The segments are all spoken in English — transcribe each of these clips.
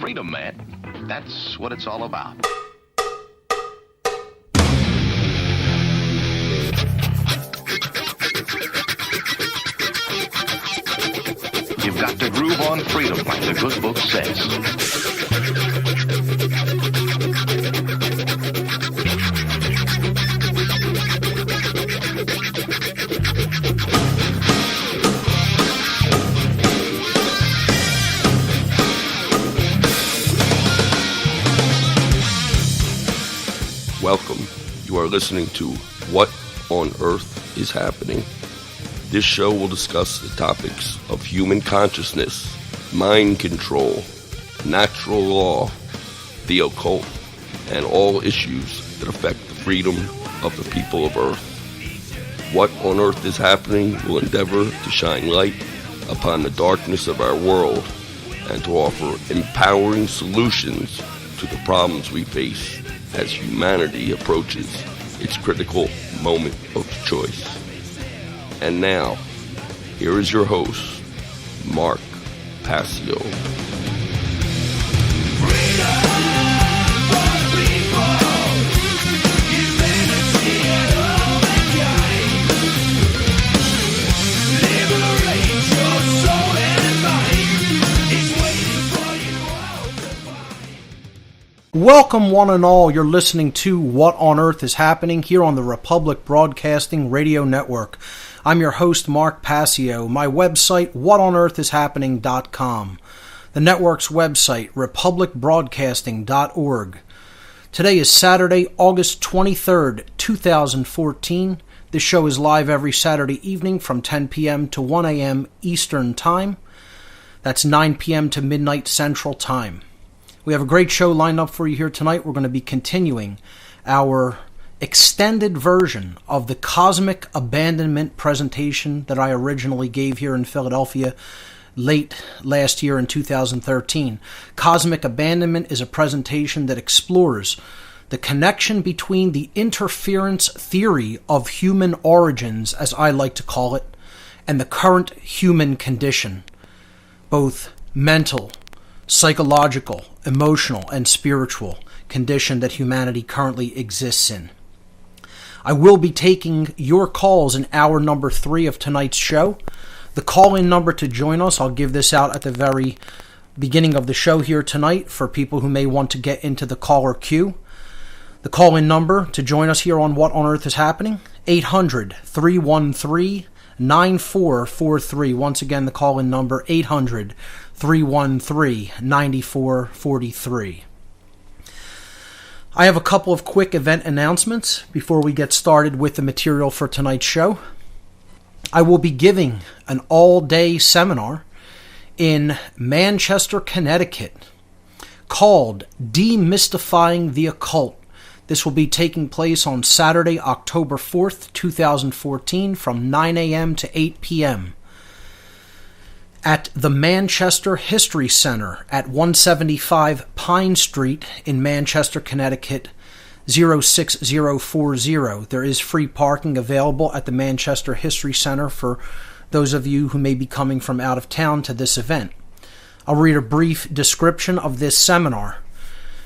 freedom, man. That's what it's all about. You've got to groove on freedom, like the good book says. Welcome. You are listening to What on Earth is Happening. This show will discuss the topics of human consciousness, mind control, natural law, the occult, and all issues that affect the freedom of the people of Earth. What on Earth is Happening will endeavor to shine light upon the darkness of our world and to offer empowering solutions to the problems we face as humanity approaches its critical moment of choice. And now, here is your host, Mark Passio. Welcome one and all, you're listening to What on Earth is Happening here on the Republic Broadcasting Radio Network. I'm your host, Mark Passio. My website, whatonearthishappening.com. The network's website, republicbroadcasting.org. Today is Saturday, August 23rd, 2014. This show is live every Saturday evening from 10 p.m. to 1 a.m. Eastern Time. That's 9 p.m. to midnight Central Time. We have a great show lined up for you here tonight. We're going to be continuing our extended version of the Cosmic Abandonment presentation that I originally gave here in Philadelphia late last year in 2013. Cosmic Abandonment is a presentation that explores the connection between the interference theory of human origins, as I like to call it, and the current human condition, both mental, psychological, emotional, and spiritual condition that humanity currently exists in. I will be taking your calls in hour number 3 of tonight's show. The call-in number to join us, I'll give this out at the very beginning of the show here tonight for people who may want to get into the caller queue. The call-in number to join us here on What on Earth is Happening, 800-313-9443. Once again, the call-in number, 800-313-9443. I have a couple of quick event announcements before we get started with the material for tonight's show. I will be giving an all-day seminar in Manchester, Connecticut called Demystifying the Occult. This will be taking place on Saturday, October 4th, 2014 from 9 a.m. to 8 p.m. at the Manchester History Center at 175 Pine Street in Manchester, Connecticut, 06040. There is free parking available at the Manchester History Center for those of you who may be coming from out of town to this event. I'll read a brief description of this seminar.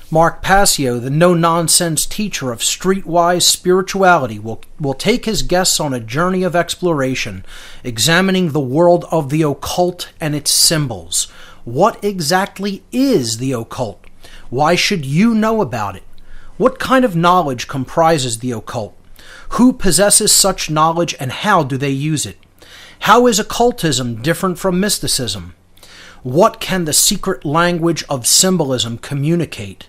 Mark Passio, the no-nonsense teacher of streetwise spirituality, will take his guests on a journey of exploration, examining the world of the occult and its symbols. What exactly is the occult? Why should you know about it? What kind of knowledge comprises the occult? Who possesses such knowledge and how do they use it? How is occultism different from mysticism? What can the secret language of symbolism communicate?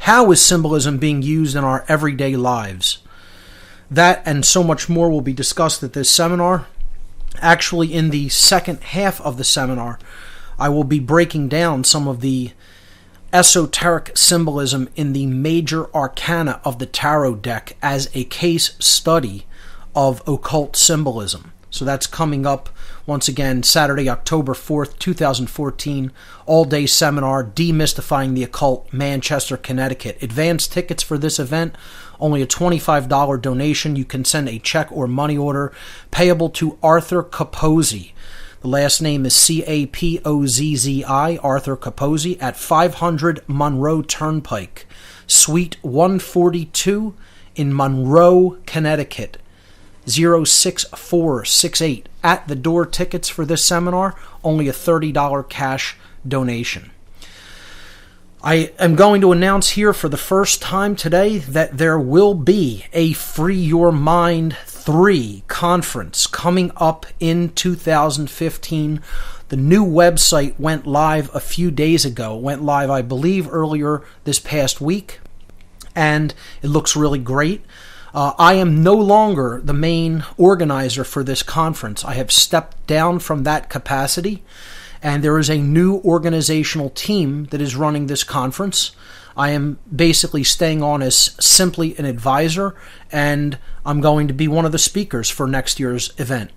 How is symbolism being used in our everyday lives? That and so much more will be discussed at this seminar. Actually, in the second half of the seminar, I will be breaking down some of the esoteric symbolism in the major arcana of the tarot deck as a case study of occult symbolism. So that's coming up once again Saturday, October 4th, 2014, all-day seminar, Demystifying the Occult, Manchester, Connecticut. Advanced tickets for this event, only a $25 donation. You can send a check or money order payable to Arthur Capozzi. The last name is Capozzi, Arthur Capozzi, at 500 Monroe Turnpike, Suite 142 in Monroe, Connecticut, 06468. At the door tickets for this seminar, only a $30 cash donation. I am going to announce here for the first time today that there will be a Free Your Mind 3 conference coming up in 2015. The new website went live a few days ago. It went live, I believe, earlier this past week, and it looks really great. I am no longer the main organizer for this conference. I have stepped down from that capacity, and there is a new organizational team that is running this conference. I am basically staying on as simply an advisor, and I'm going to be one of the speakers for next year's event.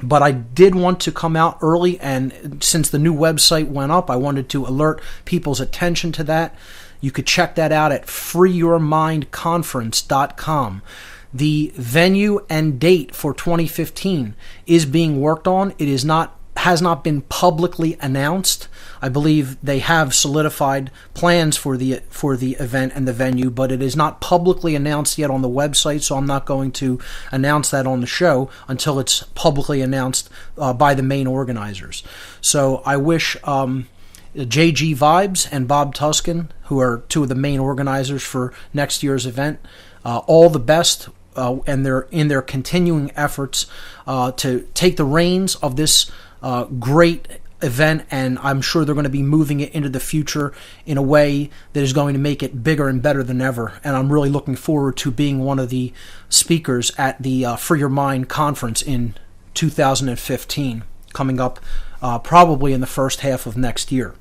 But I did want to come out early, and since the new website went up, I wanted to alert people's attention to that. You could check that out at freeyourmindconference.com. The venue and date for 2015 is being worked on. It has not been publicly announced. I believe they have solidified plans for the event and the venue, but it is not publicly announced yet on the website, so I'm not going to announce that on the show until it's publicly announced by the main organizers. So I wish JG Vibes and Bob Tuscan, who are two of the main organizers for next year's event, all the best and they're in their continuing efforts to take the reins of this great event, and I'm sure they're going to be moving it into the future in a way that is going to make it bigger and better than ever. And I'm really looking forward to being one of the speakers at the Free Your Mind conference in 2015, coming up probably in the first half of next year.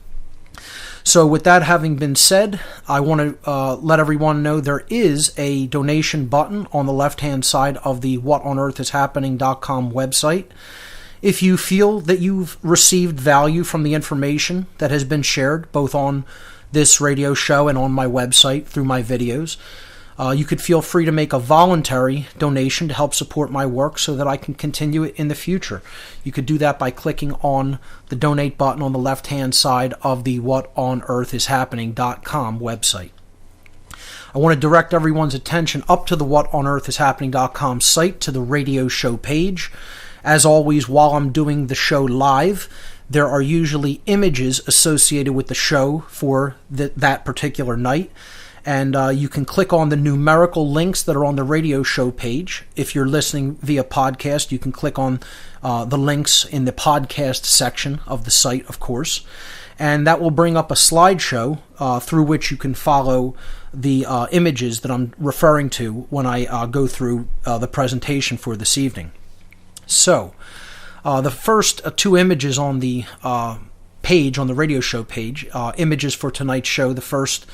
So with that having been said, I want to let everyone know there is a donation button on the left-hand side of the whatonearthishappening.com website. If you feel that you've received value from the information that has been shared, both on this radio show and on my website through my videos, you could feel free to make a voluntary donation to help support my work so that I can continue it in the future. You could do that by clicking on the donate button on the left-hand side of the whatonearthishappening.com website. I want to direct everyone's attention up to the whatonearthishappening.com site to the radio show page. As always, while I'm doing the show live, there are usually images associated with the show for that particular night. And you can click on the numerical links that are on the radio show page. If you're listening via podcast, you can click on the links in the podcast section of the site, of course. And that will bring up a slideshow through which you can follow the images that I'm referring to when I go through the presentation for this evening. So, the first two images on the page, on the radio show page, images for tonight's show. The first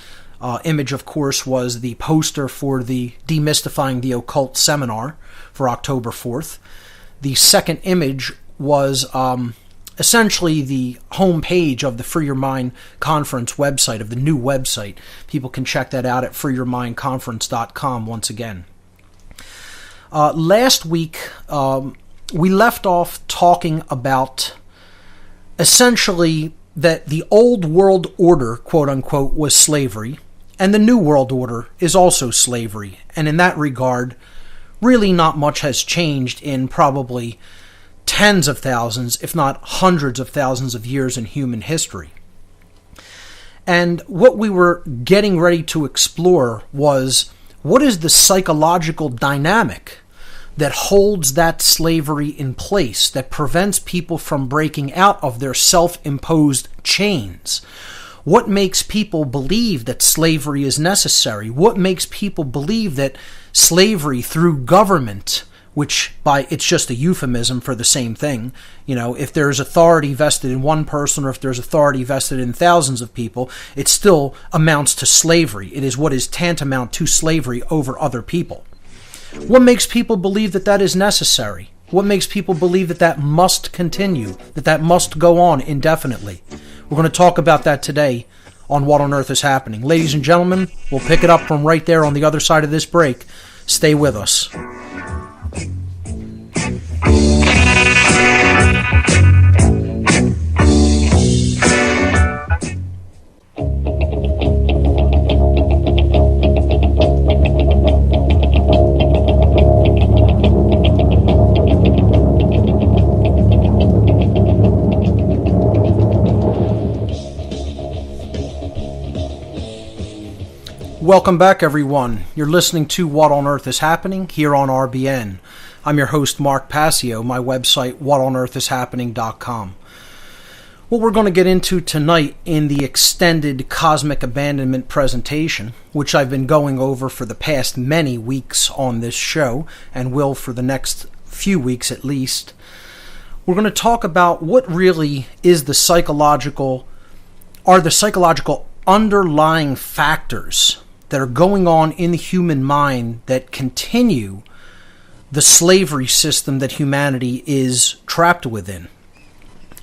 image, of course, was the poster for the Demystifying the Occult seminar for October 4th. The second image was essentially the home page of the Free Your Mind Conference website, of the new website. People can check that out at freeyourmindconference.com once again. Last week, we left off talking about essentially that the old world order, quote unquote, was slavery, and the new world order is also slavery. And in that regard, really not much has changed in probably tens of thousands, if not hundreds of thousands of years in human history. And what we were getting ready to explore was, what is the psychological dynamic that holds that slavery in place, that prevents people from breaking out of their self-imposed chains? What makes people believe that slavery is necessary? What makes people believe that slavery through government, which it's just a euphemism for the same thing, if there's authority vested in one person or if there's authority vested in thousands of people, it still amounts to slavery. It is what is tantamount to slavery over other people. What makes people believe that that is necessary? What makes people believe that that must continue, that that must go on indefinitely? We're going to talk about that today on What on Earth is Happening. Ladies and gentlemen, we'll pick it up from right there on the other side of this break. Stay with us. Welcome back, everyone. You're listening to What on Earth is Happening here on RBN. I'm your host, Mark Passio, my website, whatonearthishappening.com. What we're going to get into tonight in the extended Cosmic Abandonment presentation, which I've been going over for the past many weeks on this show, and will for the next few weeks at least, we're going to talk about what really is the psychological underlying factors that are going on in the human mind that continue the slavery system that humanity is trapped within.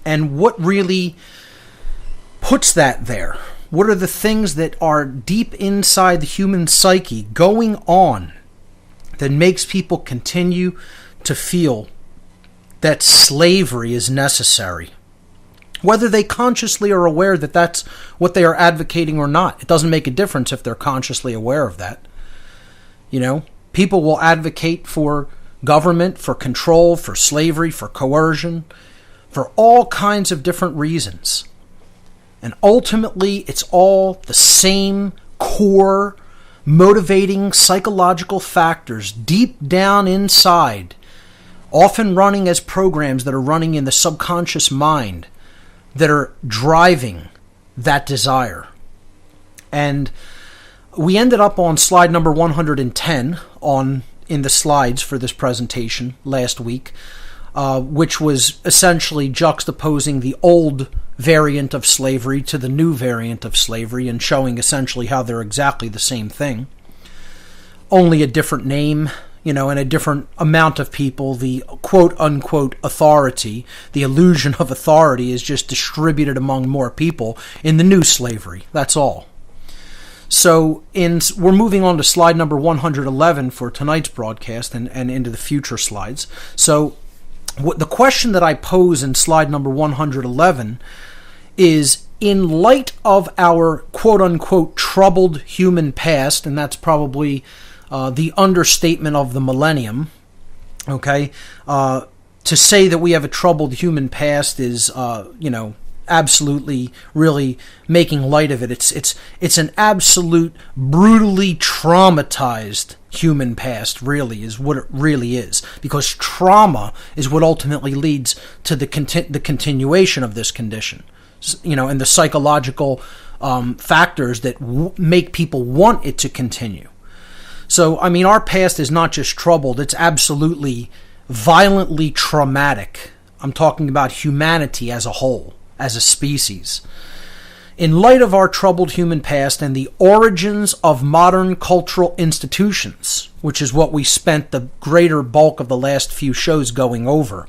And what really puts that there? What are the things that are deep inside the human psyche going on that makes people continue to feel that slavery is necessary? Whether they consciously are aware that that's what they are advocating or not. It doesn't make a difference if they're consciously aware of that. You know, people will advocate for government, for control, for slavery, for coercion, for all kinds of different reasons. And ultimately, it's all the same core, motivating psychological factors deep down inside, often running as programs that are running in the subconscious mind, that are driving that desire. And we ended up on slide number 110 in the slides for this presentation last week, which was essentially juxtaposing the old variant of slavery to the new variant of slavery and showing essentially how they're exactly the same thing. Only a different name, and a different amount of people. The quote-unquote authority, the illusion of authority, is just distributed among more people in the new slavery. That's all. So we're moving on to slide number 111 for tonight's broadcast and into the future slides. So the question that I pose in slide number 111 is, in light of our quote-unquote troubled human past, and that's probably the understatement of the millennium, okay? To say that we have a troubled human past is, absolutely really making light of it. It's an absolute brutally traumatized human past, really, is what it really is. Because trauma is what ultimately leads to the continuation of this condition, and the psychological factors that make people want it to continue. So, our past is not just troubled, it's absolutely violently traumatic. I'm talking about humanity as a whole, as a species. In light of our troubled human past and the origins of modern cultural institutions, which is what we spent the greater bulk of the last few shows going over.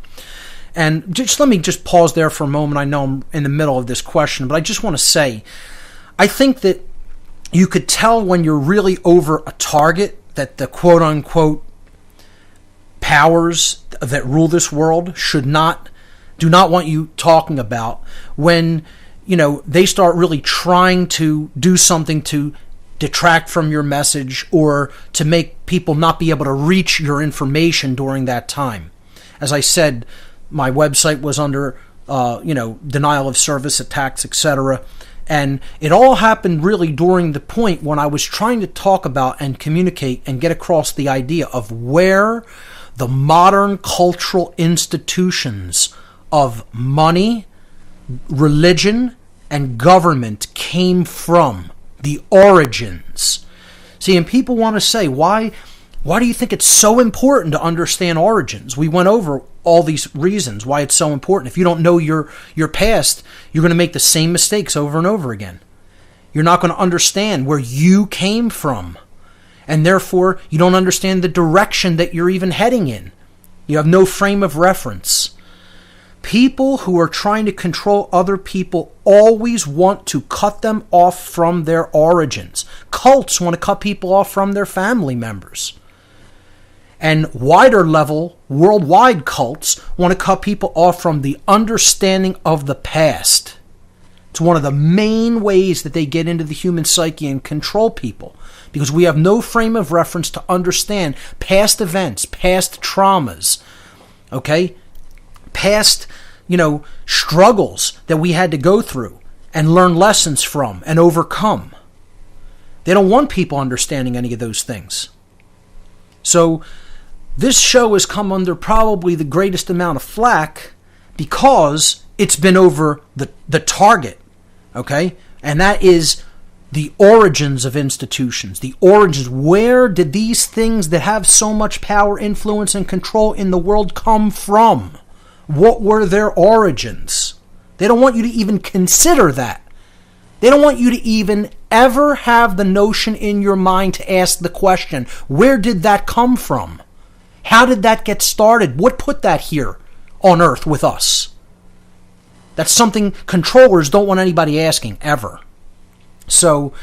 And let me pause there for a moment. I know I'm in the middle of this question, but I just want to say, I think that you could tell when you're really over a target that the quote-unquote powers that rule this world do not want you talking about, when, they start really trying to do something to detract from your message or to make people not be able to reach your information during that time. As I said, my website was under, denial of service attacks, etc., and it all happened really during the point when I was trying to talk about and communicate and get across the idea of where the modern cultural institutions of money, religion, and government came from, the origins. See, and people want to say, why do you think it's so important to understand origins? We went over all these reasons why it's so important. If you don't know your past, you're going to make the same mistakes over and over again. You're not going to understand where you came from. And therefore, you don't understand the direction that you're even heading in. You have no frame of reference. People who are trying to control other people always want to cut them off from their origins. Cults want to cut people off from their family members. And wider level, worldwide cults want to cut people off from the understanding of the past. It's one of the main ways that they get into the human psyche and control people, because we have no frame of reference to understand past events, past traumas, okay? Past, struggles that we had to go through and learn lessons from and overcome. They don't want people understanding any of those things. So this show has come under probably the greatest amount of flack because it's been over the target, okay? And that is the origins of institutions, the origins. Where did these things that have so much power, influence, and control in the world come from? What were their origins? They don't want you to even consider that. They don't want you to even ever have the notion in your mind to ask the question, where did that come from? How did that get started? What put that here on Earth with us? That's something controllers don't want anybody asking, ever. So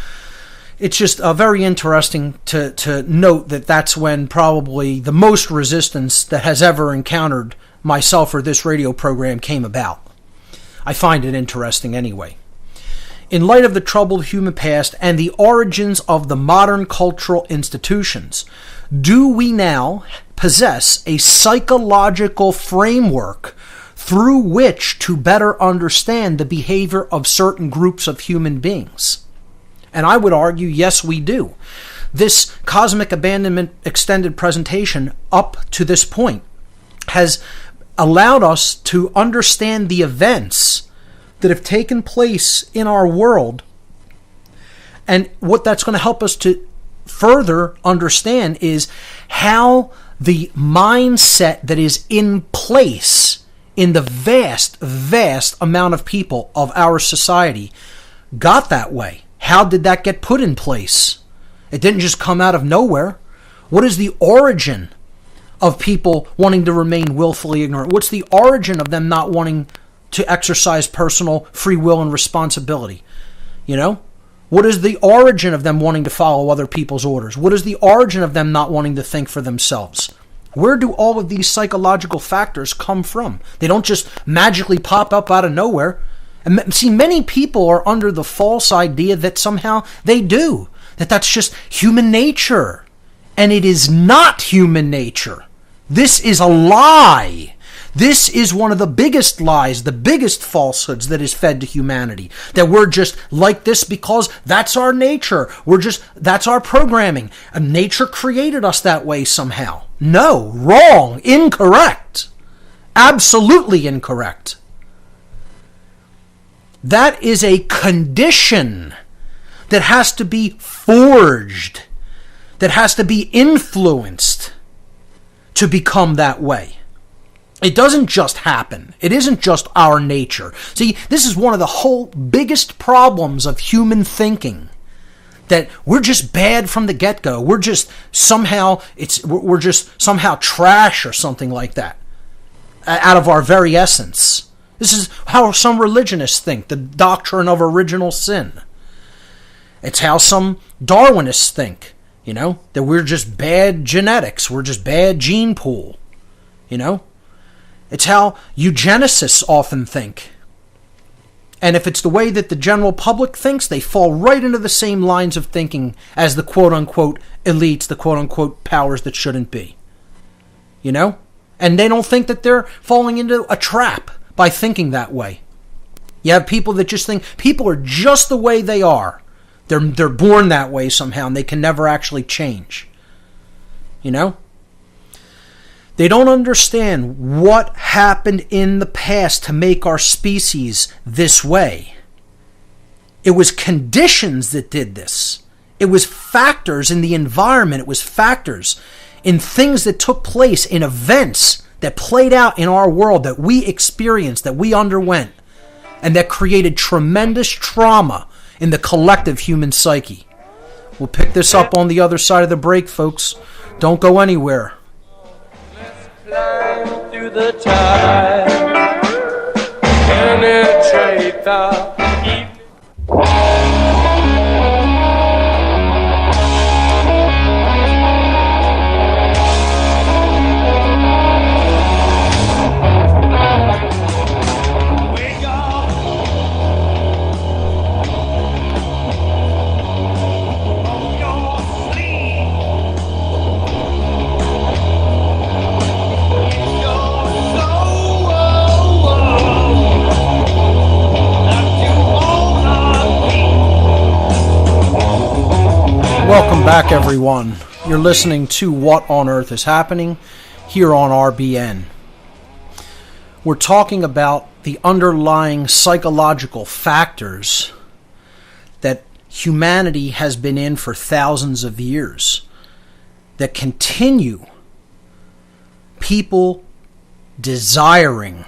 it's just very interesting to note that that's when probably the most resistance that has ever encountered myself or this radio program came about. I find it interesting anyway. In light of the troubled human past and the origins of the modern cultural institutions, do we now possess a psychological framework through which to better understand the behavior of certain groups of human beings? And I would argue, yes, we do. This Cosmic Abandonment extended presentation up to this point has allowed us to understand the events that have taken place in our world, and what that's going to help us to further understand is how the mindset that is in place in the vast, vast amount of people of our society got that way. How did that get put in place? It didn't just come out of nowhere. What is the origin of people wanting to remain willfully ignorant? What's the origin of them not wanting to exercise personal free will and responsibility? You know? What is the origin of them wanting to follow other people's orders? What is the origin of them not wanting to think for themselves? Where do all of these psychological factors come from? They don't just magically pop up out of nowhere. And see, many people are under the false idea that somehow they do, that that's just human nature. And it is not human nature. This is a lie. This is one of the biggest lies, the biggest falsehoods that is fed to humanity. That we're just like this because that's our nature. That's our programming. And nature created us that way somehow. No, wrong, incorrect. Absolutely incorrect. That is a condition that has to be forged, that has to be influenced to become that way. It doesn't just happen. It isn't just our nature. See, this is one of the whole biggest problems of human thinking. That we're just bad from the get-go. We're just somehow trash or something like that. Out of our very essence. This is how some religionists think, the doctrine of original sin. It's how some Darwinists think, that we're just bad genetics. We're just bad gene pool, It's how eugenicists often think. And if it's the way that the general public thinks, they fall right into the same lines of thinking as the quote-unquote elites, the quote-unquote powers that shouldn't be. And they don't think that they're falling into a trap by thinking that way. You have people that just think people are just the way they are. They're born that way somehow, and they can never actually change. They don't understand what happened in the past to make our species this way. It was conditions that did this. It was factors in the environment. It was factors in things that took place, in events that played out in our world that we experienced, that we underwent, and that created tremendous trauma in the collective human psyche. We'll pick this up on the other side of the break, folks. Don't go anywhere. Climb through the tide, penetrate the Welcome back, everyone. You're listening to What on Earth is Happening here on RBN. We're talking about the underlying psychological factors that humanity has been in for thousands of years that continue people desiring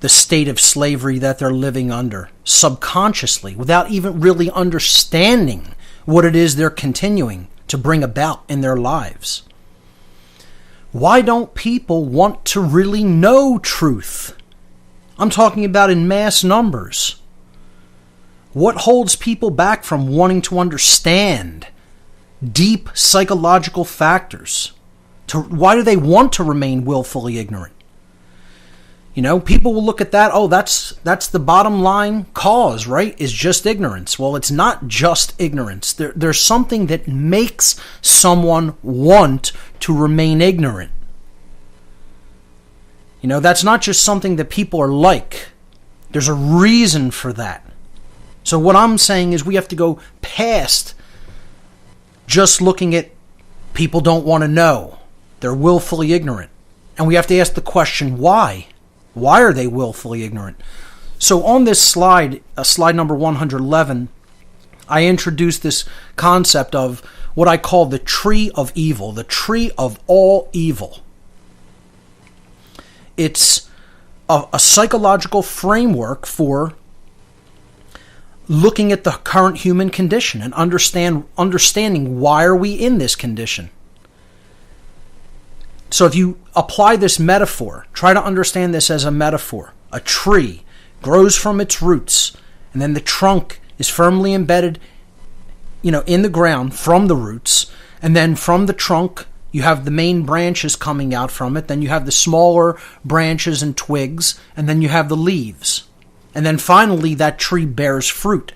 the state of slavery that they're living under subconsciously without even really understanding what it is they're continuing to bring about in their lives. Why don't people want to really know truth? I'm talking about in mass numbers. What holds people back from wanting to understand deep psychological factors? Why do they want to remain willfully ignorant? You know, people will look at that, oh, that's the bottom line cause, right? Is just ignorance. Well, it's not just ignorance. There's something that makes someone want to remain ignorant. You know, that's not just something that people are like. There's a reason for that. So what I'm saying is we have to go past just looking at people don't want to know. They're willfully ignorant. And we have to ask the question, why? Why are they willfully ignorant? So on this slide, slide number 111, I introduced this concept of what I call the tree of evil, the tree of all evil. It's a psychological framework for looking at the current human condition and understanding why are we in this condition. So if you apply this metaphor, try to understand this as a metaphor. A tree grows from its roots, and then the trunk is firmly embedded, in the ground from the roots, and then from the trunk you have the main branches coming out from it, then you have the smaller branches and twigs, and then you have the leaves. And then finally that tree bears fruit.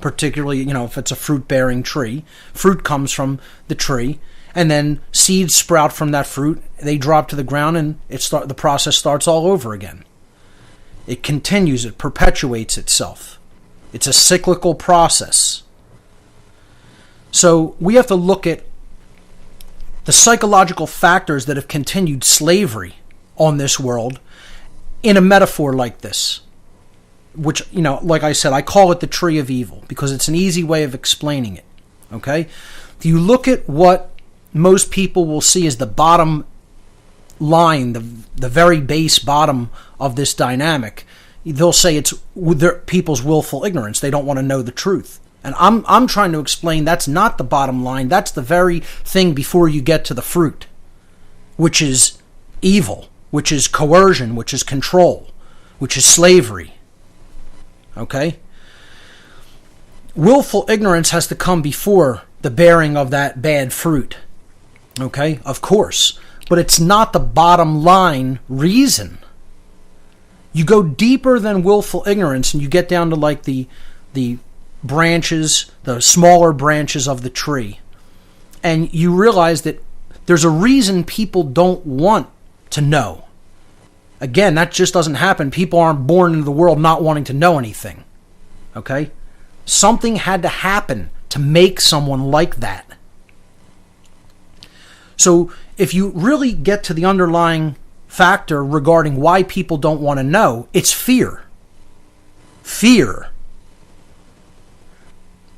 Particularly, if it's a fruit-bearing tree, fruit comes from the tree. And then seeds sprout from that fruit, they drop to the ground, and the process starts all over again. It continues, it perpetuates itself. It's a cyclical process. So we have to look at the psychological factors that have continued slavery on this world in a metaphor like this. Which, like I said, I call it the tree of evil because it's an easy way of explaining it. Okay? If you look at what most people will see as the bottom line, the very base bottom of this dynamic, they'll say it's people's willful ignorance. They don't want to know the truth. And I'm trying to explain that's not the bottom line. That's the very thing before you get to the fruit, which is evil, which is coercion, which is control, which is slavery. Okay? Willful ignorance has to come before the bearing of that bad fruit. Okay, of course. But it's not the bottom line reason. You go deeper than willful ignorance and you get down to like the branches, the smaller branches of the tree. And you realize that there's a reason people don't want to know. Again, that just doesn't happen. People aren't born into the world not wanting to know anything. Okay? Something had to happen to make someone like that. So if you really get to the underlying factor regarding why people don't want to know, it's fear. Fear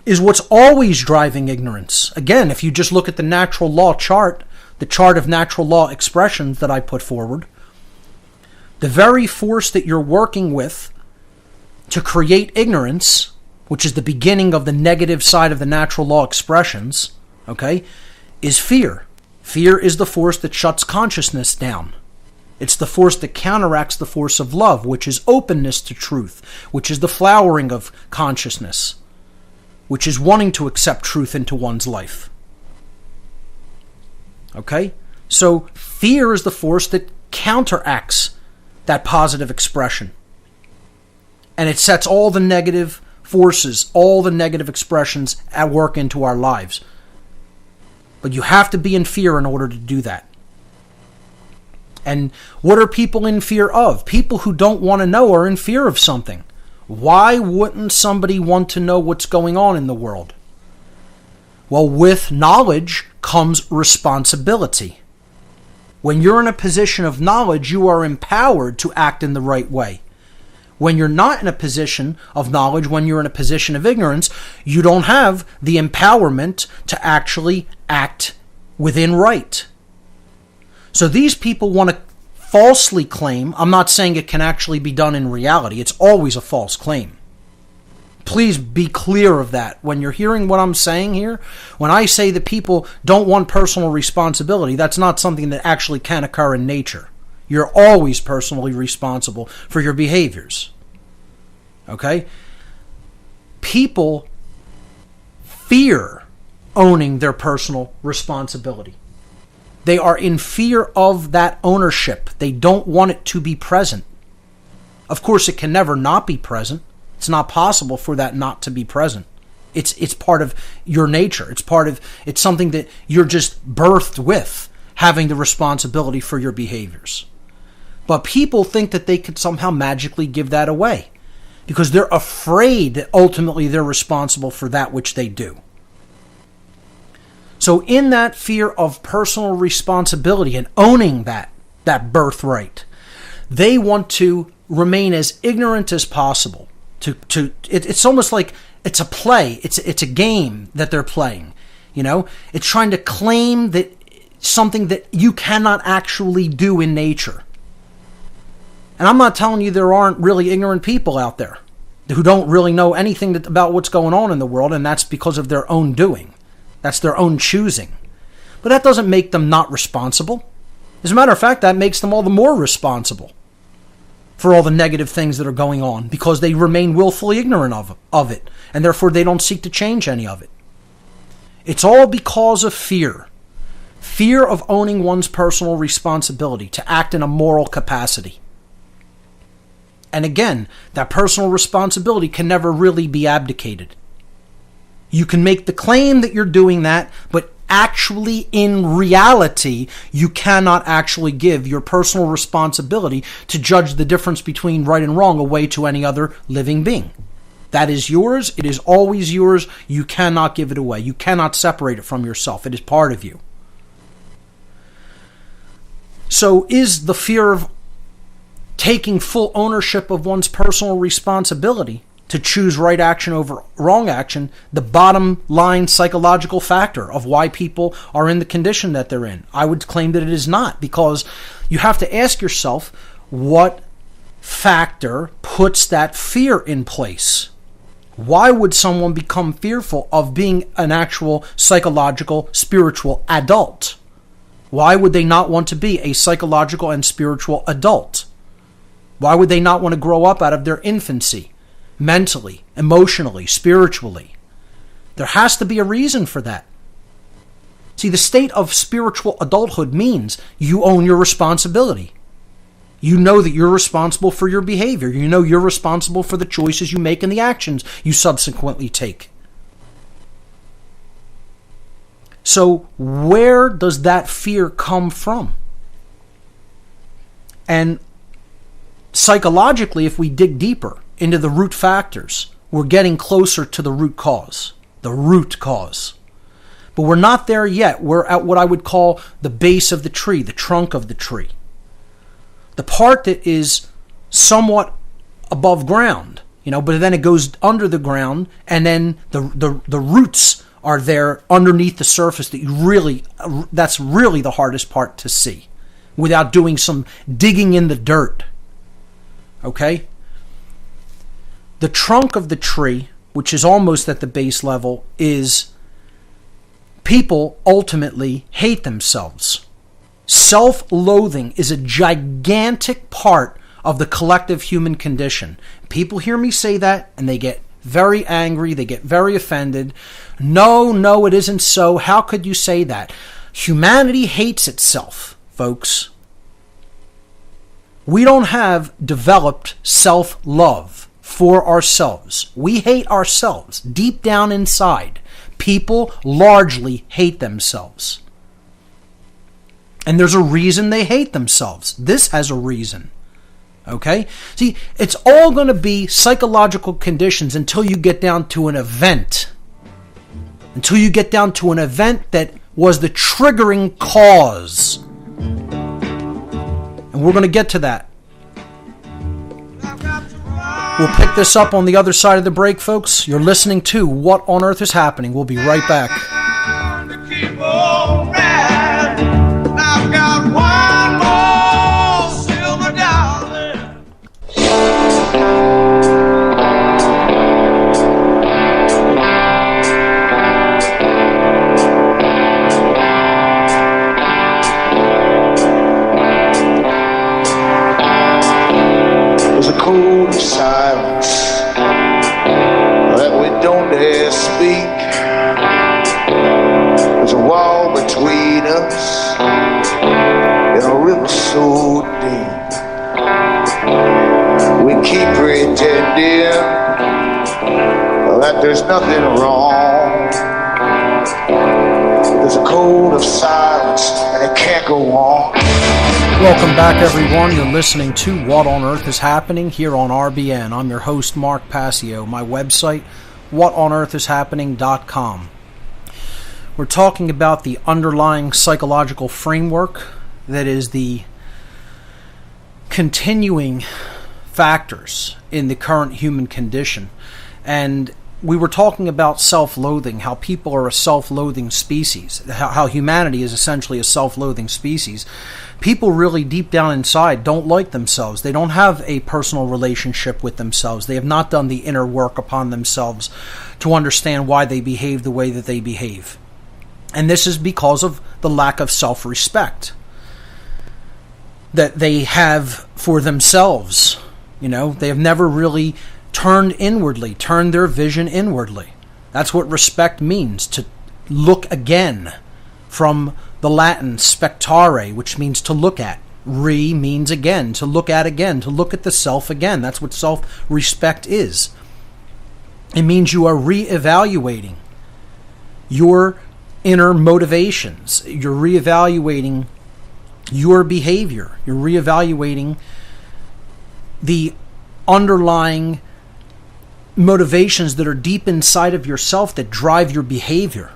is what's always driving ignorance. Again, if you just look at the natural law chart, the chart of natural law expressions that I put forward, the very force that you're working with to create ignorance, which is the beginning of the negative side of the natural law expressions, okay, is fear. Fear is the force that shuts consciousness down. It's the force that counteracts the force of love, which is openness to truth, which is the flowering of consciousness, which is wanting to accept truth into one's life. Okay? So fear is the force that counteracts that positive expression. And it sets all the negative forces, all the negative expressions at work into our lives. But you have to be in fear in order to do that. And what are people in fear of? People who don't want to know are in fear of something. Why wouldn't somebody want to know what's going on in the world? Well, with knowledge comes responsibility. When you're in a position of knowledge, you are empowered to act in the right way. When you're not in a position of knowledge, when you're in a position of ignorance, you don't have the empowerment to actually act within right. So these people want to falsely claim, I'm not saying it can actually be done in reality, it's always a false claim. Please be clear of that. When you're hearing what I'm saying here, when I say that people don't want personal responsibility, that's not something that actually can occur in nature. You're always personally responsible for your behaviors. Okay? People fear owning their personal responsibility. They are in fear of that ownership. They don't want it to be present. Of course, it can never not be present. It's not possible for that not to be present. It's part of your nature. It's something that you're just birthed with, having the responsibility for your behaviors. But people think that they could somehow magically give that away because they're afraid that ultimately they're responsible for that which they do. So in that fear of personal responsibility and owning that birthright, they want to remain as ignorant as possible. It's almost like it's a play. It's a game that they're playing. You know, it's trying to claim that something that you cannot actually do in nature. And I'm not telling you there aren't really ignorant people out there who don't really know anything about what's going on in the world, and that's because of their own doing. That's their own choosing. But that doesn't make them not responsible. As a matter of fact, that makes them all the more responsible for all the negative things that are going on because they remain willfully ignorant of it, and therefore they don't seek to change any of it. It's all because of fear. Fear of owning one's personal responsibility to act in a moral capacity. And again, that personal responsibility can never really be abdicated. You can make the claim that you're doing that, but actually, in reality, you cannot actually give your personal responsibility to judge the difference between right and wrong away to any other living being. That is yours. It is always yours. You cannot give it away. You cannot separate it from yourself. It is part of you. So is the fear of taking full ownership of one's personal responsibility to choose right action over wrong action the bottom line psychological factor of why people are in the condition that they're in? I would claim that it is not, because you have to ask yourself what factor puts that fear in place. Why would someone become fearful of being an actual psychological, spiritual adult? Why would they not want to be a psychological and spiritual adult? Why would they not want to grow up out of their infancy, mentally, emotionally, spiritually? There has to be a reason for that. See, the state of spiritual adulthood means you own your responsibility. You know that you're responsible for your behavior. You know you're responsible for the choices you make and the actions you subsequently take. So where does that fear come from? And psychologically, if we dig deeper into the root factors, we're getting closer to the root cause. The root cause. But we're not there yet. We're at what I would call the base of the tree, the trunk of the tree. The part that is somewhat above ground, but then it goes under the ground, and then the roots are there underneath the surface that's really the hardest part to see without doing some digging in the dirt. Okay? The trunk of the tree, which is almost at the base level, is people ultimately hate themselves. Self-loathing is a gigantic part of the collective human condition. People hear me say that and they get very angry, they get very offended. No, it isn't so. How could you say that? Humanity hates itself, folks. We don't have developed self-love for ourselves. We hate ourselves deep down inside. People largely hate themselves. And there's a reason they hate themselves. This has a reason. Okay? See, it's all going to be psychological conditions until you get down to an event. until you get down to an event that was the triggering cause. And we're going to get to that. We'll pick this up on the other side of the break, folks. You're listening to What on Earth is Happening. We'll be right back. There's a code of silence that we don't dare speak. There's a wall between us and a river so deep. We keep pretending that there's nothing wrong. There's a code of silence and it can't go on. Welcome back, everyone. You're listening to What on Earth is Happening here on RBN. I'm your host, Mark Passio. My website, whatonearthishappening.com. We're talking about the underlying psychological framework that is the continuing factors in the current human condition. And we were talking about self-loathing, how people are a self-loathing species, how humanity is essentially a self-loathing species. People really deep down inside don't like themselves. They don't have a personal relationship with themselves. They have not done the inner work upon themselves to understand why they behave the way that they behave. And this is because of the lack of self-respect that they have for themselves. You know, they have never really turned inwardly, turned their vision inwardly. That's what respect means, to look again, from the Latin spectare, which means to look at. Re means again, to look at again, to look at the self again. That's what self-respect is. It means you are re-evaluating your inner motivations. You're re-evaluating your behavior. You're re-evaluating the underlying motivations that are deep inside of yourself that drive your behavior,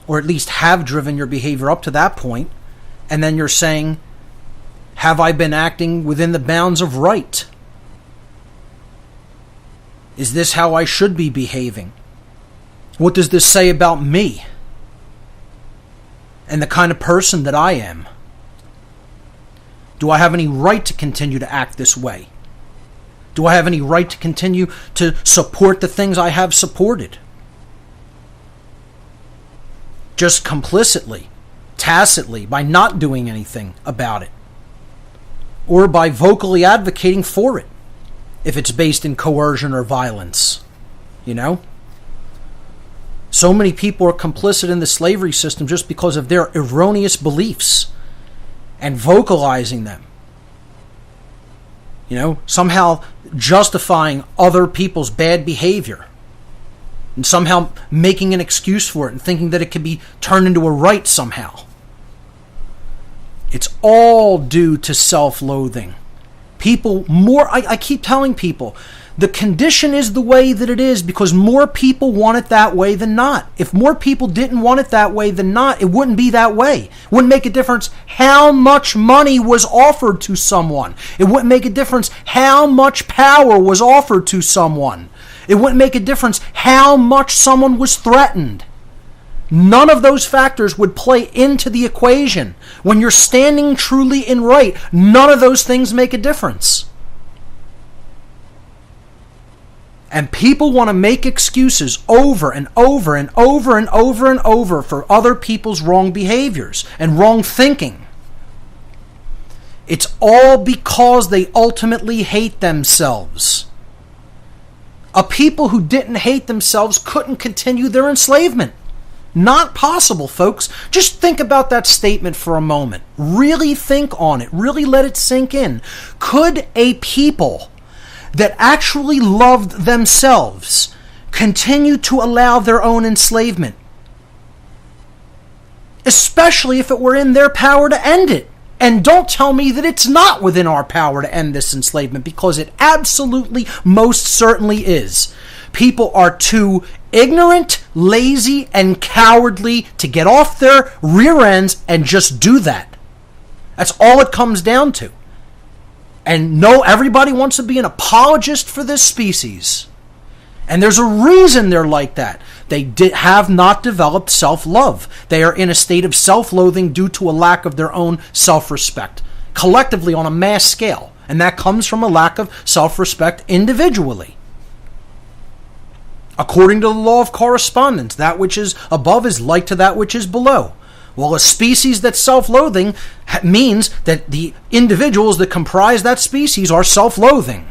or at least have driven your behavior up to that point. And then you're saying, have I been acting within the bounds of right? Is this how I should be behaving? What does this say about me and the kind of person that I am? Do I have any right to continue to act this way? Do I have any right to continue to support the things I have supported? Just complicitly, tacitly, by not doing anything about it. Or by vocally advocating for it, if it's based in coercion or violence. You know? So many people are complicit in the slavery system just because of their erroneous beliefs and vocalizing them. You know, somehow justifying other people's bad behavior and somehow making an excuse for it and thinking that it could be turned into a right somehow. It's all due to self-loathing. People I keep telling people, the condition is the way that it is because more people want it that way than not. If more people didn't want it that way than not, it wouldn't be that way. It wouldn't make a difference how much money was offered to someone. It wouldn't make a difference how much power was offered to someone. It wouldn't make a difference how much someone was threatened. None of those factors would play into the equation. When you're standing truly in right, none of those things make a difference. And people want to make excuses over and over and over and over and over for other people's wrong behaviors and wrong thinking. It's all because they ultimately hate themselves. A people who didn't hate themselves couldn't continue their enslavement. Not possible, folks. Just think about that statement for a moment. Really think on it. Really let it sink in. Could a people that actually loved themselves continue to allow their own enslavement? Especially if it were in their power to end it. And don't tell me that it's not within our power to end this enslavement, because it absolutely, most certainly is. People are too ignorant, lazy, and cowardly to get off their rear ends and just do that. That's all it comes down to. And no, everybody wants to be an apologist for this species. And there's a reason they're like that. They have not developed self-love. They are in a state of self-loathing due to a lack of their own self-respect, collectively on a mass scale. And that comes from a lack of self-respect individually. According to the law of correspondence, that which is above is like to that which is below. Well, a species that's self-loathing means that the individuals that comprise that species are self-loathing.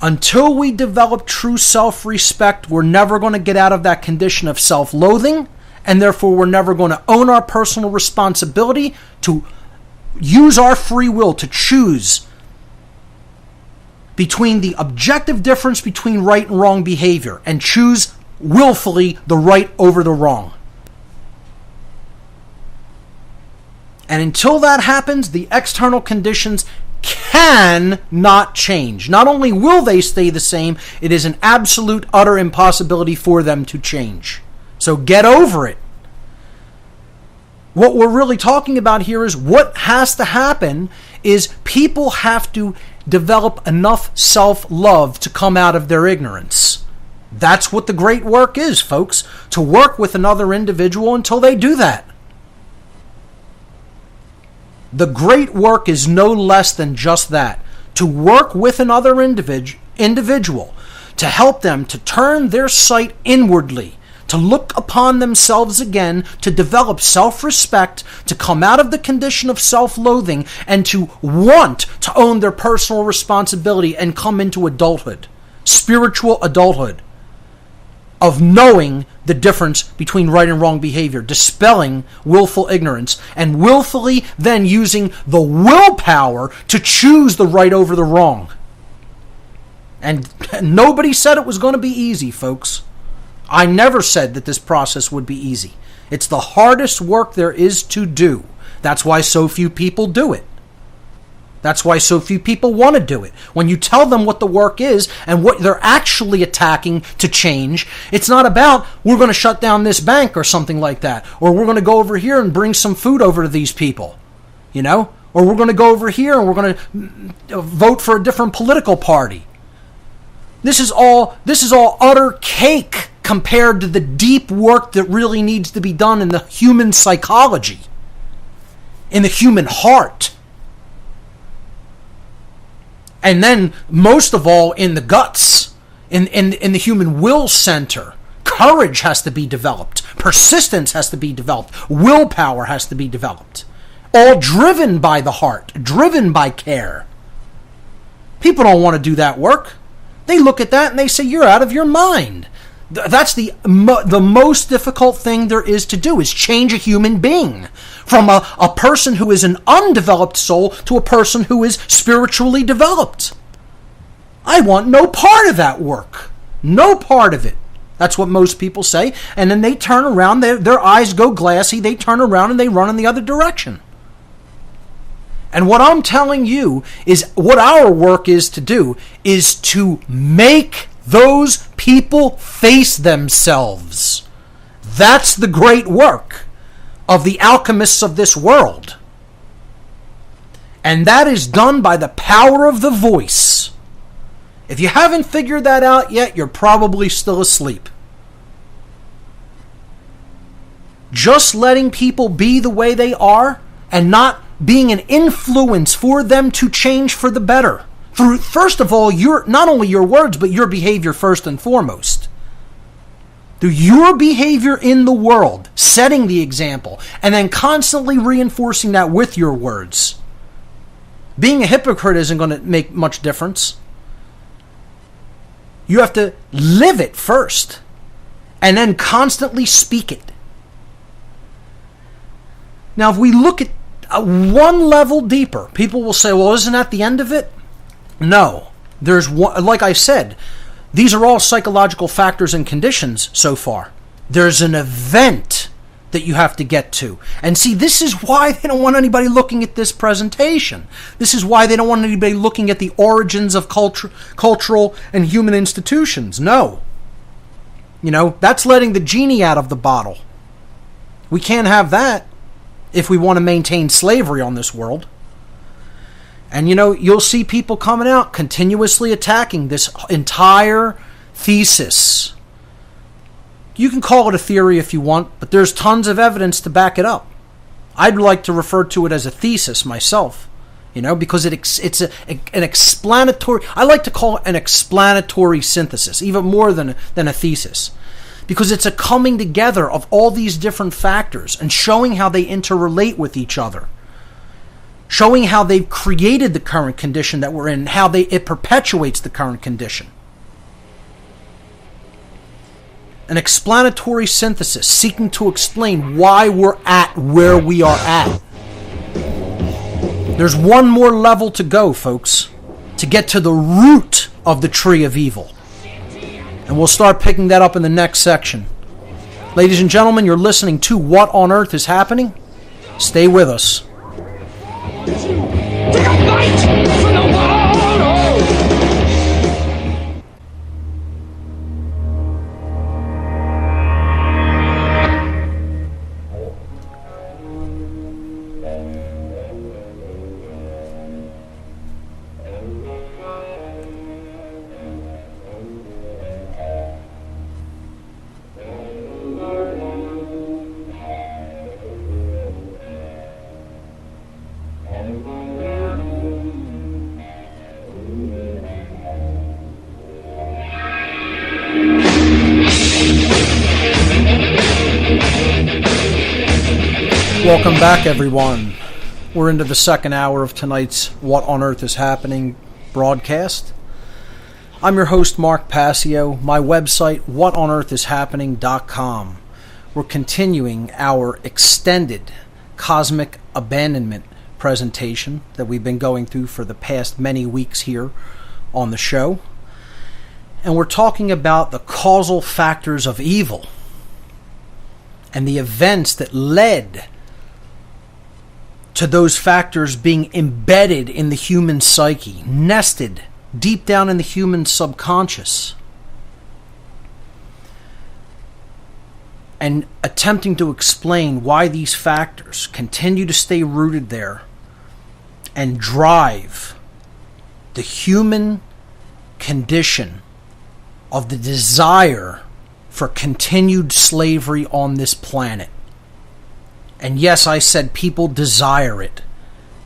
Until we develop true self-respect, we're never going to get out of that condition of self-loathing, and therefore we're never going to own our personal responsibility to use our free will to choose between the objective difference between right and wrong behavior and choose willfully the right over the wrong. And until that happens, the external conditions cannot change. Not only will they stay the same, it is an absolute, utter impossibility for them to change. So get over it. What we're really talking about here is what has to happen is people have to develop enough self-love to come out of their ignorance. That's what the great work is, folks. To work with another individual until they do that. The great work is no less than just that. To work with another individual, to help them to turn their sight inwardly, to look upon themselves again, to develop self-respect, to come out of the condition of self-loathing, and to want to own their personal responsibility and come into adulthood, spiritual adulthood, of knowing the difference between right and wrong behavior, dispelling willful ignorance, and willfully then using the willpower to choose the right over the wrong. And nobody said it was going to be easy, folks. I never said that this process would be easy. It's the hardest work there is to do. That's why so few people do it. That's why so few people want to do it. When you tell them what the work is and what they're actually attacking to change, it's not about, we're going to shut down this bank or something like that, or we're going to go over here and bring some food over to these people, or we're going to go over here and we're going to vote for a different political party. This is all utter cake compared to the deep work that really needs to be done in the human psychology, in the human heart. And then, most of all, in the guts, in the human will center. Courage has to be developed. Persistence has to be developed. Willpower has to be developed. All driven by the heart, driven by care. People don't want to do that work. They look at that and they say, you're out of your mind. That's the most difficult thing there is to do, is change a human being from a person who is an undeveloped soul to a person who is spiritually developed. I want no part of that work. No part of it. That's what most people say. And then they turn around, their eyes go glassy, they turn around and they run in the other direction. And what I'm telling you is what our work is to do is to make those people face themselves. That's the great work of the alchemists of this world. And that is done by the power of the voice. If you haven't figured that out yet, you're probably still asleep. Just letting people be the way they are and not being an influence for them to change for the better. Through, first of all, not only your words, but your behavior first and foremost. Through your behavior in the world, setting the example, and then constantly reinforcing that with your words. Being a hypocrite isn't going to make much difference. You have to live it first, and then constantly speak it. Now, if we look at one level deeper, people will say, well, isn't that the end of it? No. There's one, like I said, these are all psychological factors and conditions so far. There's an event that you have to get to. And see, this is why they don't want anybody looking at this presentation. This is why they don't want anybody looking at the origins of cultural and human institutions. No. That's letting the genie out of the bottle. We can't have that if we want to maintain slavery on this world. And you'll see people coming out continuously attacking this entire thesis. You can call it a theory if you want, but there's tons of evidence to back it up. I'd like to refer to it as a thesis myself, because it's an explanatory. I like to call it an explanatory synthesis, even more than a thesis, because it's a coming together of all these different factors and showing how they interrelate with each other, showing how they've created the current condition that we're in, and how it perpetuates the current condition. An explanatory synthesis seeking to explain why we're at where we are at. There's one more level to go, folks, to get to the root of the tree of evil. And we'll start picking that up in the next section. Ladies and gentlemen, you're listening to What on Earth is Happening? Stay with us. Welcome back, everyone. We're into the second hour of tonight's What on Earth is Happening broadcast. I'm your host, Mark Passio. My website, whatonearthishappening.com. We're continuing our extended cosmic abandonment presentation that we've been going through for the past many weeks here on the show. And we're talking about the causal factors of evil and the events that led to those factors being embedded in the human psyche, nested deep down in the human subconscious, and attempting to explain why these factors continue to stay rooted there and drive the human condition of the desire for continued slavery on this planet. And yes, I said people desire it.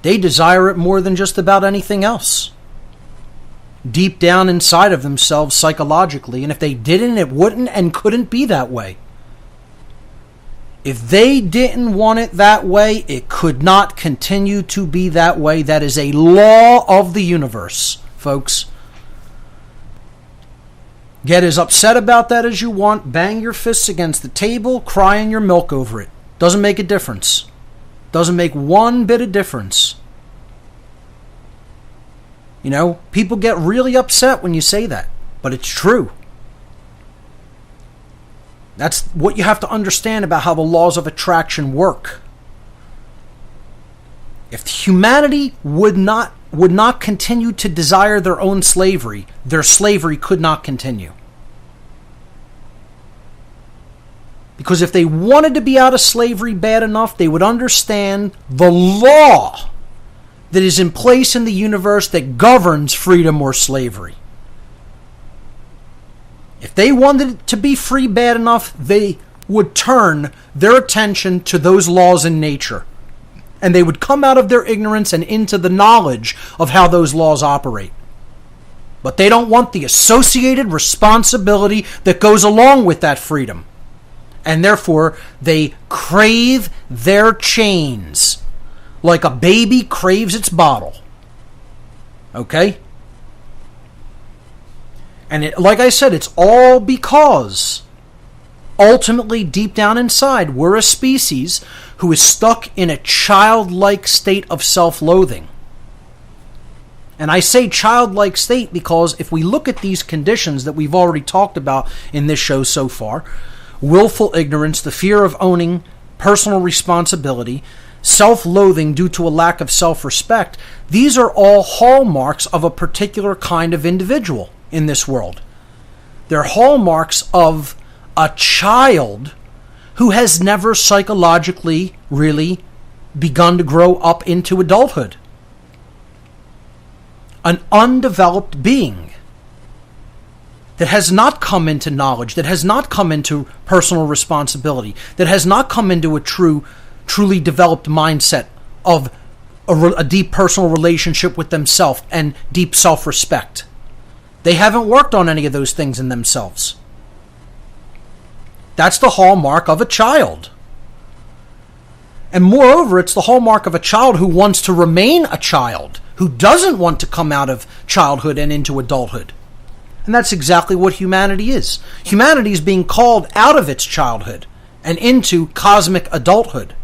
They desire it more than just about anything else. Deep down inside of themselves psychologically. And if they didn't, it wouldn't and couldn't be that way. If they didn't want it that way, it could not continue to be that way. That is a law of the universe, folks. Get as upset about that as you want. Bang your fists against the table. Cry in your milk over it. Doesn't make a difference. Doesn't make one bit of difference. People get really upset when you say that, but it's true. That's what you have to understand about how the laws of attraction work. If humanity would not continue to desire their own slavery, their slavery could not continue. Because if they wanted to be out of slavery bad enough, they would understand the law that is in place in the universe that governs freedom or slavery. If they wanted to be free bad enough, they would turn their attention to those laws in nature. And they would come out of their ignorance and into the knowledge of how those laws operate. But they don't want the associated responsibility that goes along with that freedom. And therefore, they crave their chains like a baby craves its bottle. Okay? And like I said, it's all because ultimately, deep down inside, we're a species who is stuck in a childlike state of self-loathing. And I say childlike state because if we look at these conditions that we've already talked about in this show so far, willful ignorance, the fear of owning, personal responsibility, self-loathing due to a lack of self-respect, these are all hallmarks of a particular kind of individual in this world. They're hallmarks of a child who has never psychologically really begun to grow up into adulthood. An undeveloped being that has not come into knowledge, that has not come into personal responsibility, that has not come into a truly developed mindset of a deep personal relationship with themselves and deep self-respect. They haven't worked on any of those things in themselves. That's the hallmark of a child. And moreover, it's the hallmark of a child who wants to remain a child, who doesn't want to come out of childhood and into adulthood. And that's exactly what humanity is. Humanity is being called out of its childhood and into cosmic adulthood.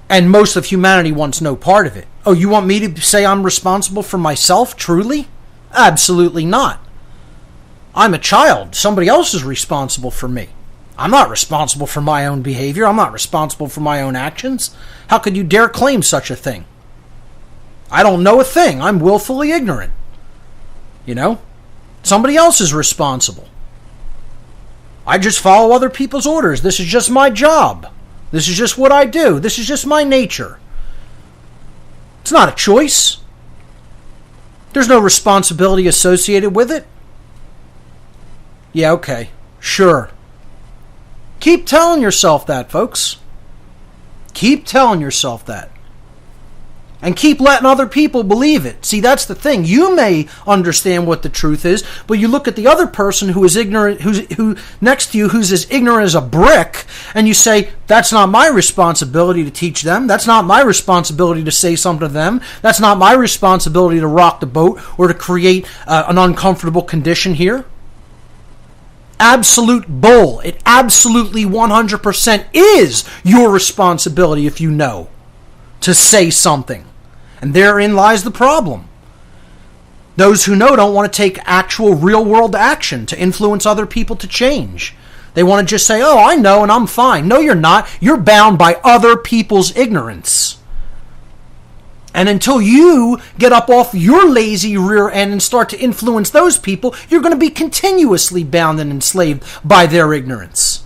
And most of humanity wants no part of it. Oh, you want me to say I'm responsible for myself, truly? Absolutely not. I'm a child. Somebody else is responsible for me. I'm not responsible for my own behavior. I'm not responsible for my own actions. How could you dare claim such a thing? I don't know a thing. I'm willfully ignorant. You know? Somebody else is responsible. I just follow other people's orders. This is just my job. This is just what I do. This is just my nature. It's not a choice. There's no responsibility associated with it. Yeah, okay. Sure. Keep telling yourself that, folks. Keep telling yourself that. And keep letting other people believe it. See, that's the thing. You may understand what the truth is, but you look at the other person who is ignorant, who next to you, who's as ignorant as a brick, and you say, that's not my responsibility to teach them. That's not my responsibility to say something to them. That's not my responsibility to rock the boat or to create an uncomfortable condition here. Absolute bull. It absolutely 100% is your responsibility, if you know, to say something. And therein lies the problem. Those who know don't want to take actual real-world action to influence other people to change. They want to just say, oh, I know and I'm fine. No, you're not. You're bound by other people's ignorance. And until you get up off your lazy rear end and start to influence those people, you're going to be continuously bound and enslaved by their ignorance.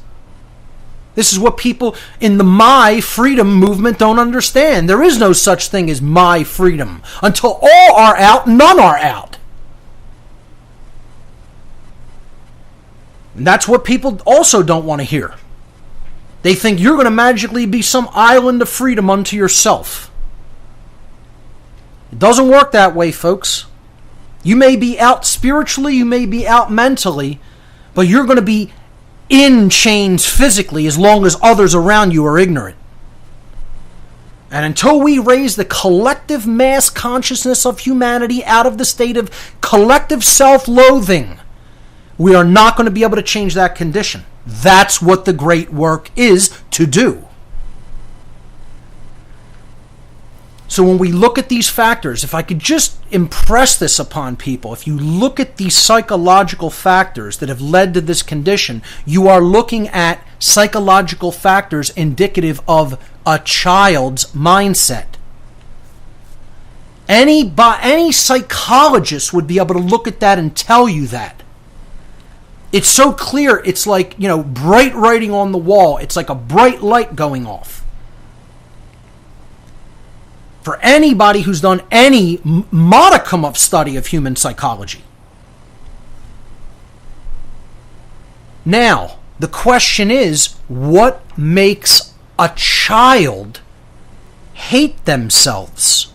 This is what people in the My Freedom movement don't understand. There is no such thing as my freedom. Until all are out, none are out. And that's what people also don't want to hear. They think you're going to magically be some island of freedom unto yourself. It doesn't work that way, folks. You may be out spiritually, you may be out mentally, but you're going to be in chains physically as long as others around you are ignorant. And until we raise the collective mass consciousness of humanity out of the state of collective self-loathing, we are not going to be able to change that condition. That's what the great work is to do. So when we look at these factors, if I could just impress this upon people, if you look at these psychological factors that have led to this condition, you are looking at psychological factors indicative of a child's mindset. Any psychologist would be able to look at that and tell you that. It's so clear, it's like, bright writing on the wall. It's like a bright light going off. For anybody who's done any modicum of study of human psychology. Now, the question is, what makes a child hate themselves?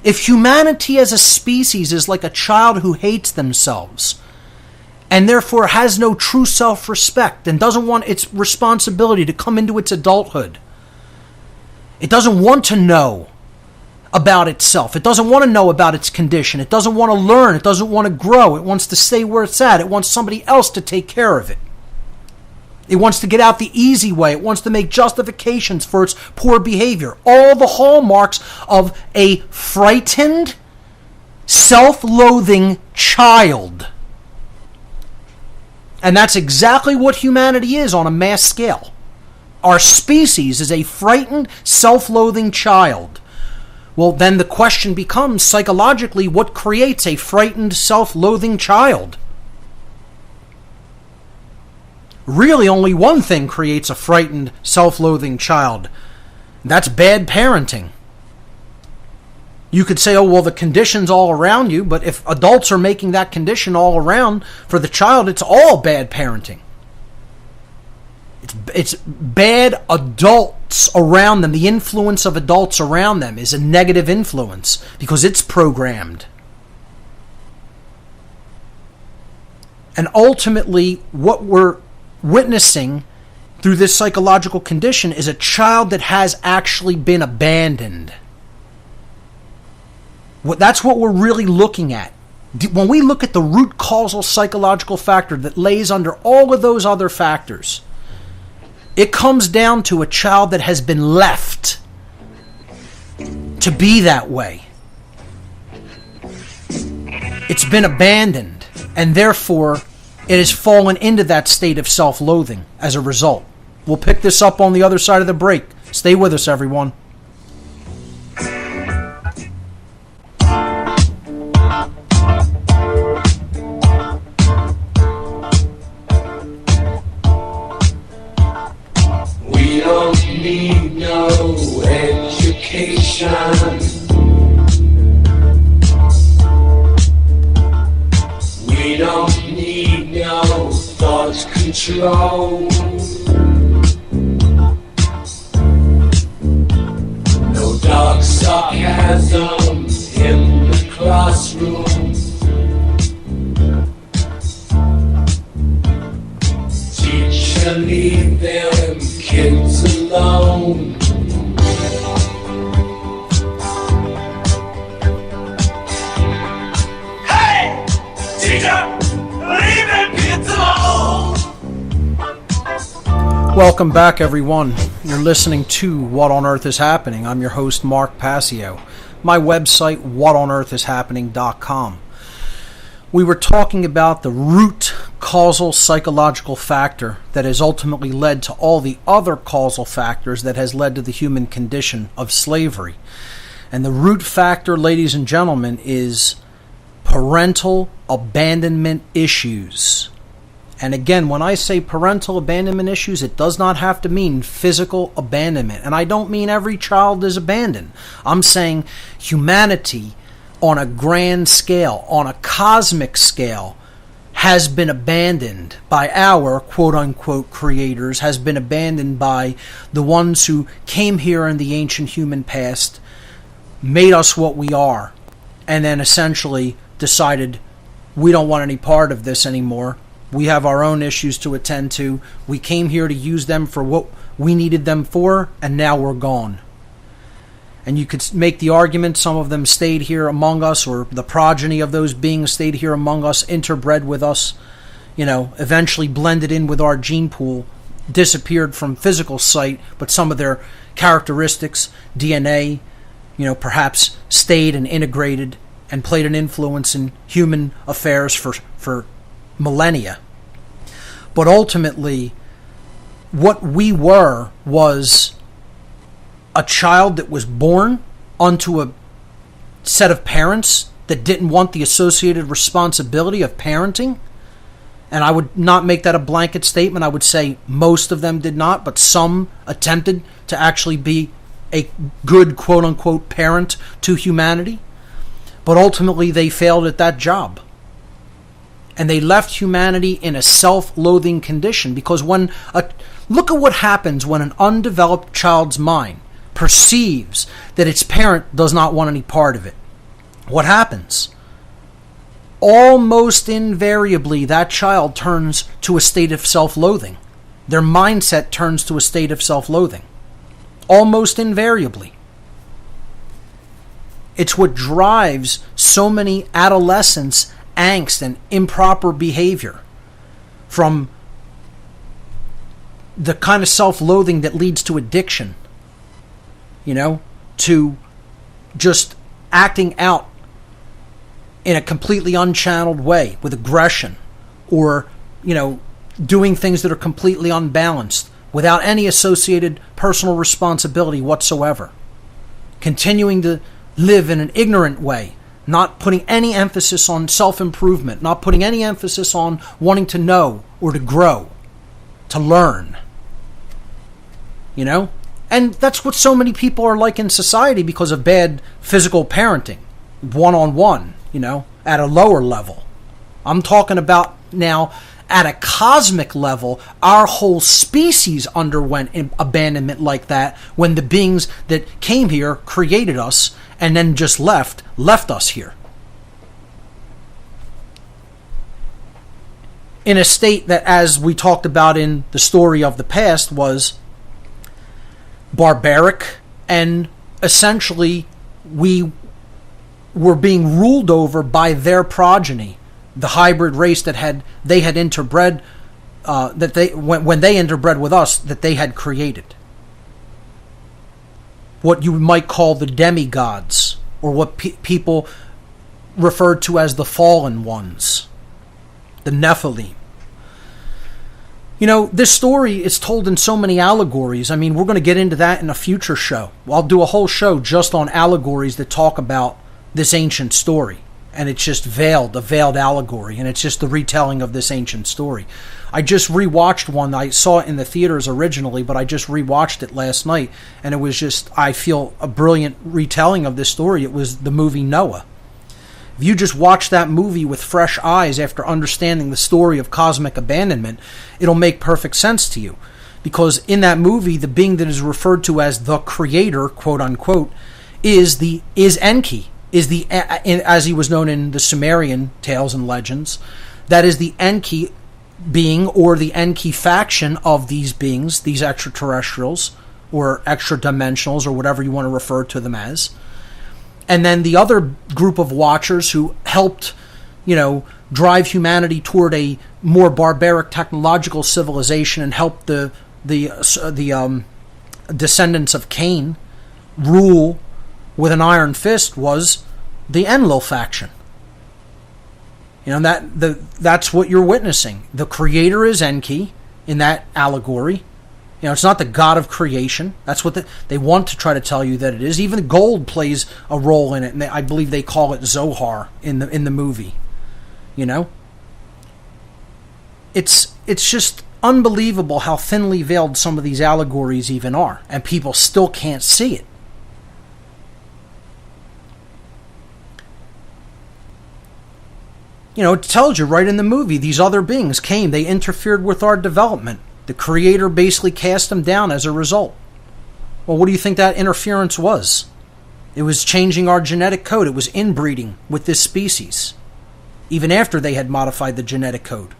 If humanity as a species is like a child who hates themselves, and therefore has no true self-respect and doesn't want its responsibility to come into its adulthood, it doesn't want to know about itself. It doesn't want to know about its condition. It doesn't want to learn. It doesn't want to grow. It wants to stay where it's at. It wants somebody else to take care of it. It wants to get out the easy way. It wants to make justifications for its poor behavior. All the hallmarks of a frightened, self-loathing child. And that's exactly what humanity is on a mass scale. Our species is a frightened, self-loathing child. Well, then the question becomes, psychologically, what creates a frightened, self-loathing child? Really, only one thing creates a frightened, self-loathing child. That's bad parenting. You could say, oh, well, the condition's all around you, but if adults are making that condition all around for the child, it's all bad parenting. It's bad adults around them. The influence of adults around them is a negative influence because it's programmed. And ultimately, what we're witnessing through this psychological condition is a child that has actually been abandoned. That's what we're really looking at. When we look at the root causal psychological factor that lays under all of those other factors, it comes down to a child that has been left to be that way. It's been abandoned, and therefore it has fallen into that state of self-loathing as a result. We'll pick this up on the other side of the break. Stay with us, everyone. We don't need no education. We don't need no thought control. No dark sarcasm in the classroom. Teacher, leave them kids alone. Hey! Teacher! Leave them kids alone! Welcome back, everyone. You're listening to What on Earth is Happening. I'm your host, Mark Passio. My website, whatonearthishappening.com. We were talking about the root causal psychological factor that has ultimately led to all the other causal factors that has led to the human condition of slavery. And the root factor, ladies and gentlemen, is parental abandonment issues. And again, when I say parental abandonment issues, it does not have to mean physical abandonment. And I don't mean every child is abandoned. I'm saying humanity on a grand scale, on a cosmic scale, has been abandoned by our quote-unquote creators, has been abandoned by the ones who came here in the ancient human past, made us what we are, and then essentially decided we don't want any part of this anymore. We have our own issues to attend to. We came here to use them for what we needed them for, and now we're gone. And you could make the argument some of them stayed here among us, or the progeny of those beings stayed here among us, interbred with us, eventually blended in with our gene pool, disappeared from physical sight, but some of their characteristics, DNA, perhaps stayed and integrated and played an influence in human affairs for millennia. But ultimately, what we were was a child that was born unto a set of parents that didn't want the associated responsibility of parenting. And I would not make that a blanket statement. I would say most of them did not, but some attempted to actually be a good quote-unquote parent to humanity. But ultimately they failed at that job. And they left humanity in a self-loathing condition, because look at what happens when an undeveloped child's mind perceives that its parent does not want any part of it. What happens? Almost invariably, that child turns to a state of self-loathing. Their mindset turns to a state of self-loathing. Almost invariably. It's what drives so many adolescents' angst and improper behavior, from the kind of self-loathing that leads to addiction, to just acting out in a completely unchanneled way with aggression, or, doing things that are completely unbalanced, without any associated personal responsibility whatsoever, continuing to live in an ignorant way, not putting any emphasis on self-improvement, not putting any emphasis on wanting to know or to grow, to learn. You know? And that's what so many people are like in society because of bad physical parenting, one-on-one, you know, at a lower level. I'm talking about now at a cosmic level, our whole species underwent abandonment like that when the beings that came here created us and then just left us here. In a state that, as we talked about in the story of the past, was barbaric, and essentially we were being ruled over by their progeny, the hybrid race that they had interbred, when they interbred with us, that they had created. What you might call the demigods, or what people referred to as the fallen ones, the Nephilim. You know, this story is told in so many allegories. I mean, we're going to get into that in a future show. I'll do a whole show just on allegories that talk about this ancient story. And it's just a veiled allegory. And it's just the retelling of this ancient story. I just rewatched one. I saw it in the theaters originally, but I just rewatched it last night. And it was just, I feel, a brilliant retelling of this story. It was the movie Noah. If you just watch that movie with fresh eyes after understanding the story of cosmic abandonment, it'll make perfect sense to you. Because in that movie, the being that is referred to as the creator, quote unquote, is Enki, as he was known in the Sumerian tales and legends. That is the Enki being, or the Enki faction of these beings, these extraterrestrials, or extra-dimensionals, or whatever you want to refer to them as. And then the other group of watchers who helped, you know, drive humanity toward a more barbaric technological civilization and helped the descendants of Cain rule with an iron fist was the Enlil faction. You know, that's what you're witnessing. The creator is Enki in that allegory. You know, it's not the god of creation. That's what they want to try to tell you that it is. Even gold plays a role in it, and I believe they call it Zohar in the movie. You know, it's just unbelievable how thinly veiled some of these allegories even are, and people still can't see it. You know, it tells you right in the movie, these other beings came, they interfered with our development. The creator basically cast them down as a result. Well, what do you think that interference was? It was changing our genetic code. It was inbreeding with this species, even after they had modified the genetic code.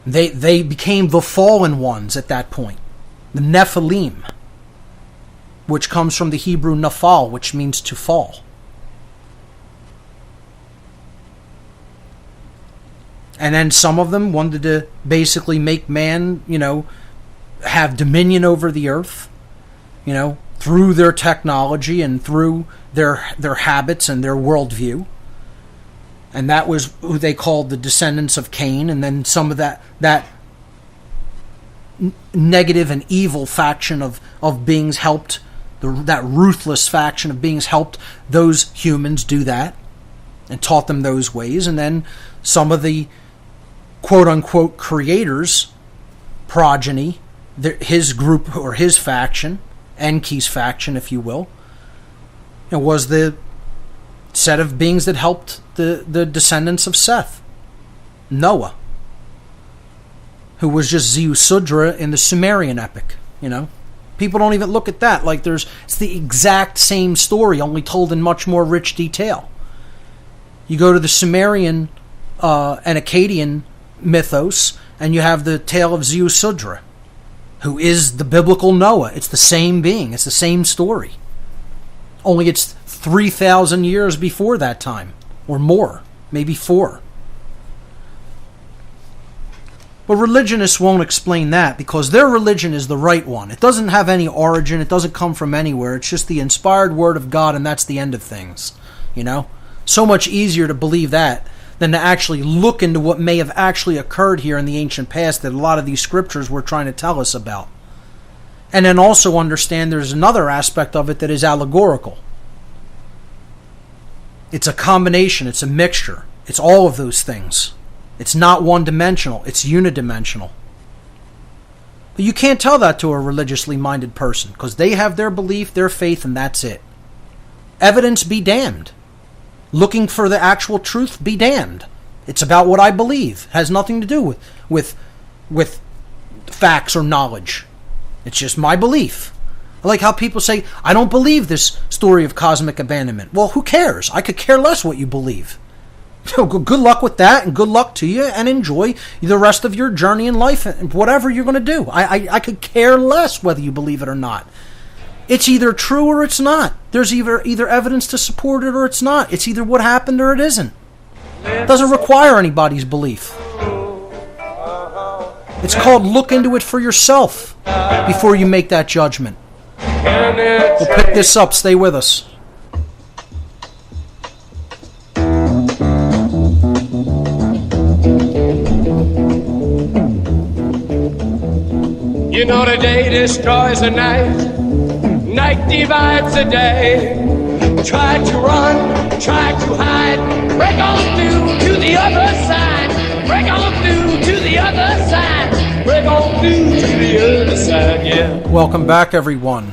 They became the fallen ones at that point, the Nephilim, which comes from the Hebrew nafal, which means to fall. And then some of them wanted to basically make man, you know, have dominion over the earth, you know, through their technology and through their habits and their worldview. And that was who they called the descendants of Cain. And then some of that negative and evil faction of beings helped, that ruthless faction of beings helped those humans do that and taught them those ways. And then some of the quote-unquote creators, progeny, his group or his faction, Enki's faction, if you will, it was the set of beings that helped the descendants of Seth, Noah, who was just Ziusudra in the Sumerian epic. You know, people don't even look at that. Like it's the exact same story, only told in much more rich detail. You go to the Sumerian and Akkadian mythos, and you have the tale of Ziusudra, who is the biblical Noah. It's the same being. It's the same story. Only it's 3,000 years before that time, or more, maybe 4. But religionists won't explain that because their religion is the right one. It doesn't have any origin. It doesn't come from anywhere. It's just the inspired word of God, and that's the end of things. You know? So much easier to believe that than to actually look into what may have actually occurred here in the ancient past that a lot of these scriptures were trying to tell us about. And then also understand there's another aspect of it that is allegorical. It's a combination, it's a mixture, it's all of those things. It's not one-dimensional, it's unidimensional. But you can't tell that to a religiously minded person because they have their belief, their faith, and that's it. Evidence be damned. Looking for the actual truth be damned. It's about what I believe. It has nothing to do with facts or knowledge. It's just my belief. I like how people say, I don't believe this story of cosmic abandonment. Well, who cares? I could care less what you believe. Good luck with that, and good luck to you, and enjoy the rest of your journey in life, and whatever you're going to do. I could care less whether you believe it or not. It's either true or it's not. There's either evidence to support it or it's not. It's either what happened or it isn't. It doesn't require anybody's belief. It's called look into it for yourself before you make that judgment. We'll pick this up. Stay with us. You know the day destroys the night, night divides the day. Try to run, try to hide, break on through to the other side, break on through to the other side, break on through to the other side, yeah. Welcome back, everyone.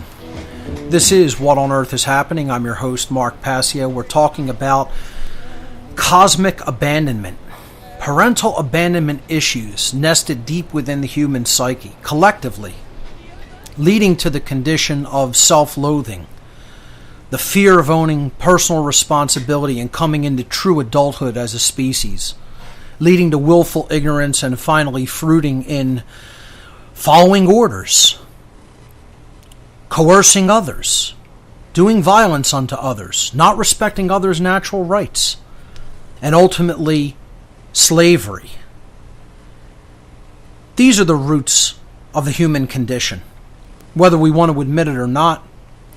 This is What on Earth is Happening. I'm your host, Mark Passio. We're talking about cosmic abandonment. Parental abandonment issues nested deep within the human psyche, collectively, leading to the condition of self-loathing, the fear of owning personal responsibility and coming into true adulthood as a species, leading to willful ignorance and finally fruiting in following orders, coercing others, doing violence unto others, not respecting others' natural rights, and ultimately slavery. These are the roots of the human condition, whether we want to admit it or not,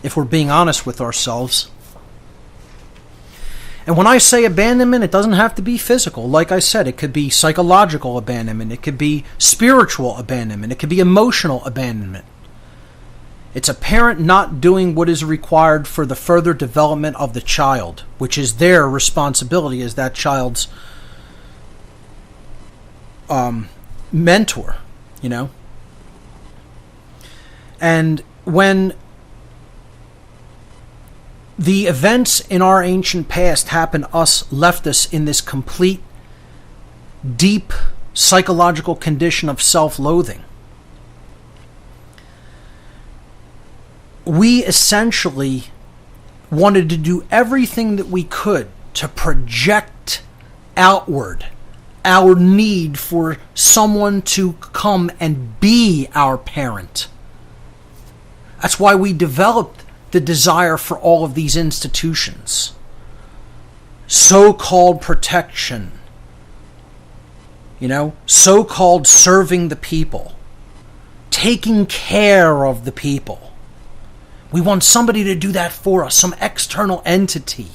if we're being honest with ourselves. And when I say abandonment, it doesn't have to be physical. Like I said, it could be psychological abandonment, it could be spiritual abandonment, it could be emotional abandonment. It's a parent not doing what is required for the further development of the child, which is their responsibility as that child's mentor, you know. And when the events in our ancient past left us in this complete, deep psychological condition of self-loathing, we essentially wanted to do everything that we could to project outward our need for someone to come and be our parent. That's why we developed the desire for all of these institutions. So-called protection, so-called serving the people, taking care of the people. We want somebody to do that for us, some external entity.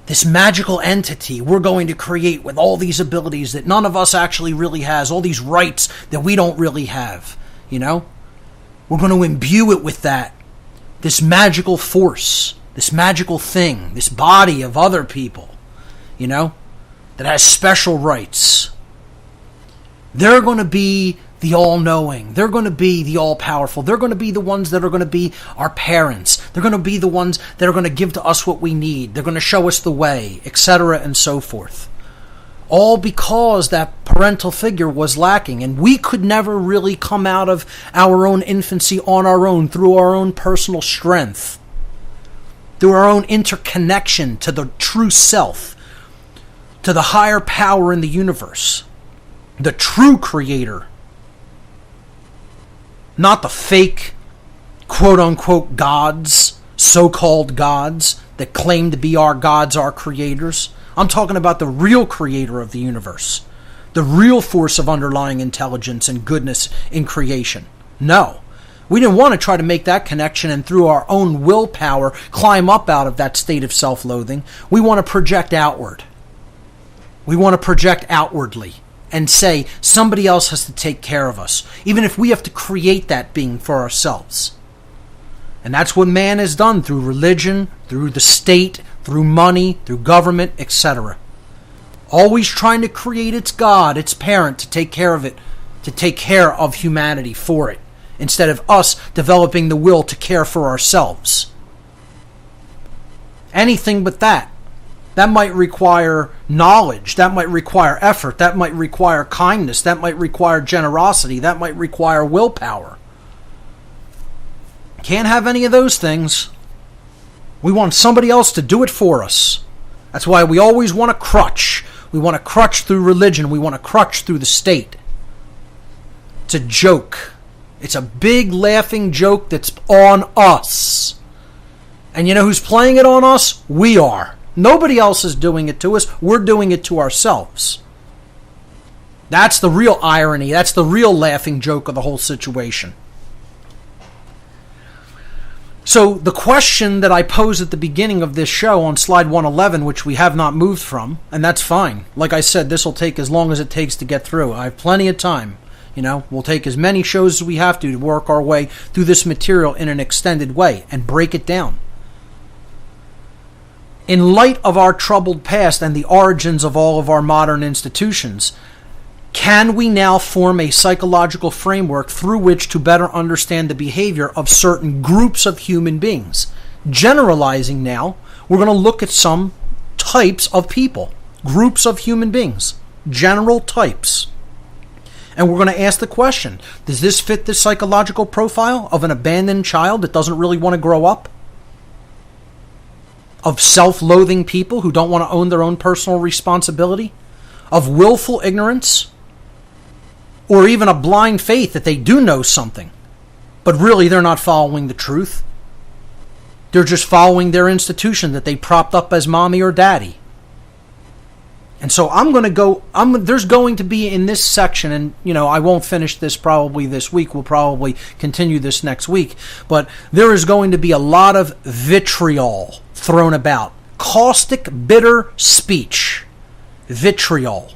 This magical entity we're going to create with all these abilities that none of us actually really has, all these rights that we don't really have, We're going to imbue it with that, this magical force, this magical thing, this body of other people, that has special rights. They're going to be the all-knowing. They're going to be the all-powerful. They're going to be the ones that are going to be our parents. They're going to be the ones that are going to give to us what we need. They're going to show us the way, etc., and so forth. All because that parental figure was lacking, and we could never really come out of our own infancy on our own through our own personal strength, through our own interconnection to the true self, to the higher power in the universe, the true creator. Not the fake, quote-unquote gods, so-called gods that claim to be our gods, our creators. I'm talking about the real creator of the universe, the real force of underlying intelligence and goodness in creation. No, we didn't want to try to make that connection and through our own willpower climb up out of that state of self-loathing. We want to project outward. We want to project outwardly and say somebody else has to take care of us, even if we have to create that being for ourselves. And that's what man has done through religion, through the state, through money, through government, etc. Always trying to create its God, its parent, to take care of it, to take care of humanity for it, instead of us developing the will to care for ourselves. Anything but that. That might require knowledge, that might require effort, that might require kindness, that might require generosity, that might require willpower. Can't have any of those things. We want somebody else to do it for us. That's why we always want a crutch. We want a crutch through religion. We want a crutch through the state. It's a joke. It's a big laughing joke that's on us. And you know who's playing it on us? We are. Nobody else is doing it to us. We're doing it to ourselves. That's the real irony. That's the real laughing joke of the whole situation. So the question that I posed at the beginning of this show on slide 111, which we have not moved from, and that's fine. Like I said, this will take as long as it takes to get through. I have plenty of time. We'll take as many shows as we have to work our way through this material in an extended way and break it down. In light of our troubled past and the origins of all of our modern institutions, can we now form a psychological framework through which to better understand the behavior of certain groups of human beings? Generalizing now, we're going to look at some types of people, groups of human beings, general types. And we're going to ask the question, does this fit the psychological profile of an abandoned child that doesn't really want to grow up? Of self-loathing people who don't want to own their own personal responsibility? Of willful ignorance? Or even a blind faith that they do know something, but really they're not following the truth. They're just following their institution that they propped up as mommy or daddy. And so there's going to be in this section, and I won't finish this probably this week, we'll probably continue this next week, but there is going to be a lot of vitriol thrown about. Caustic, bitter speech. Vitriol.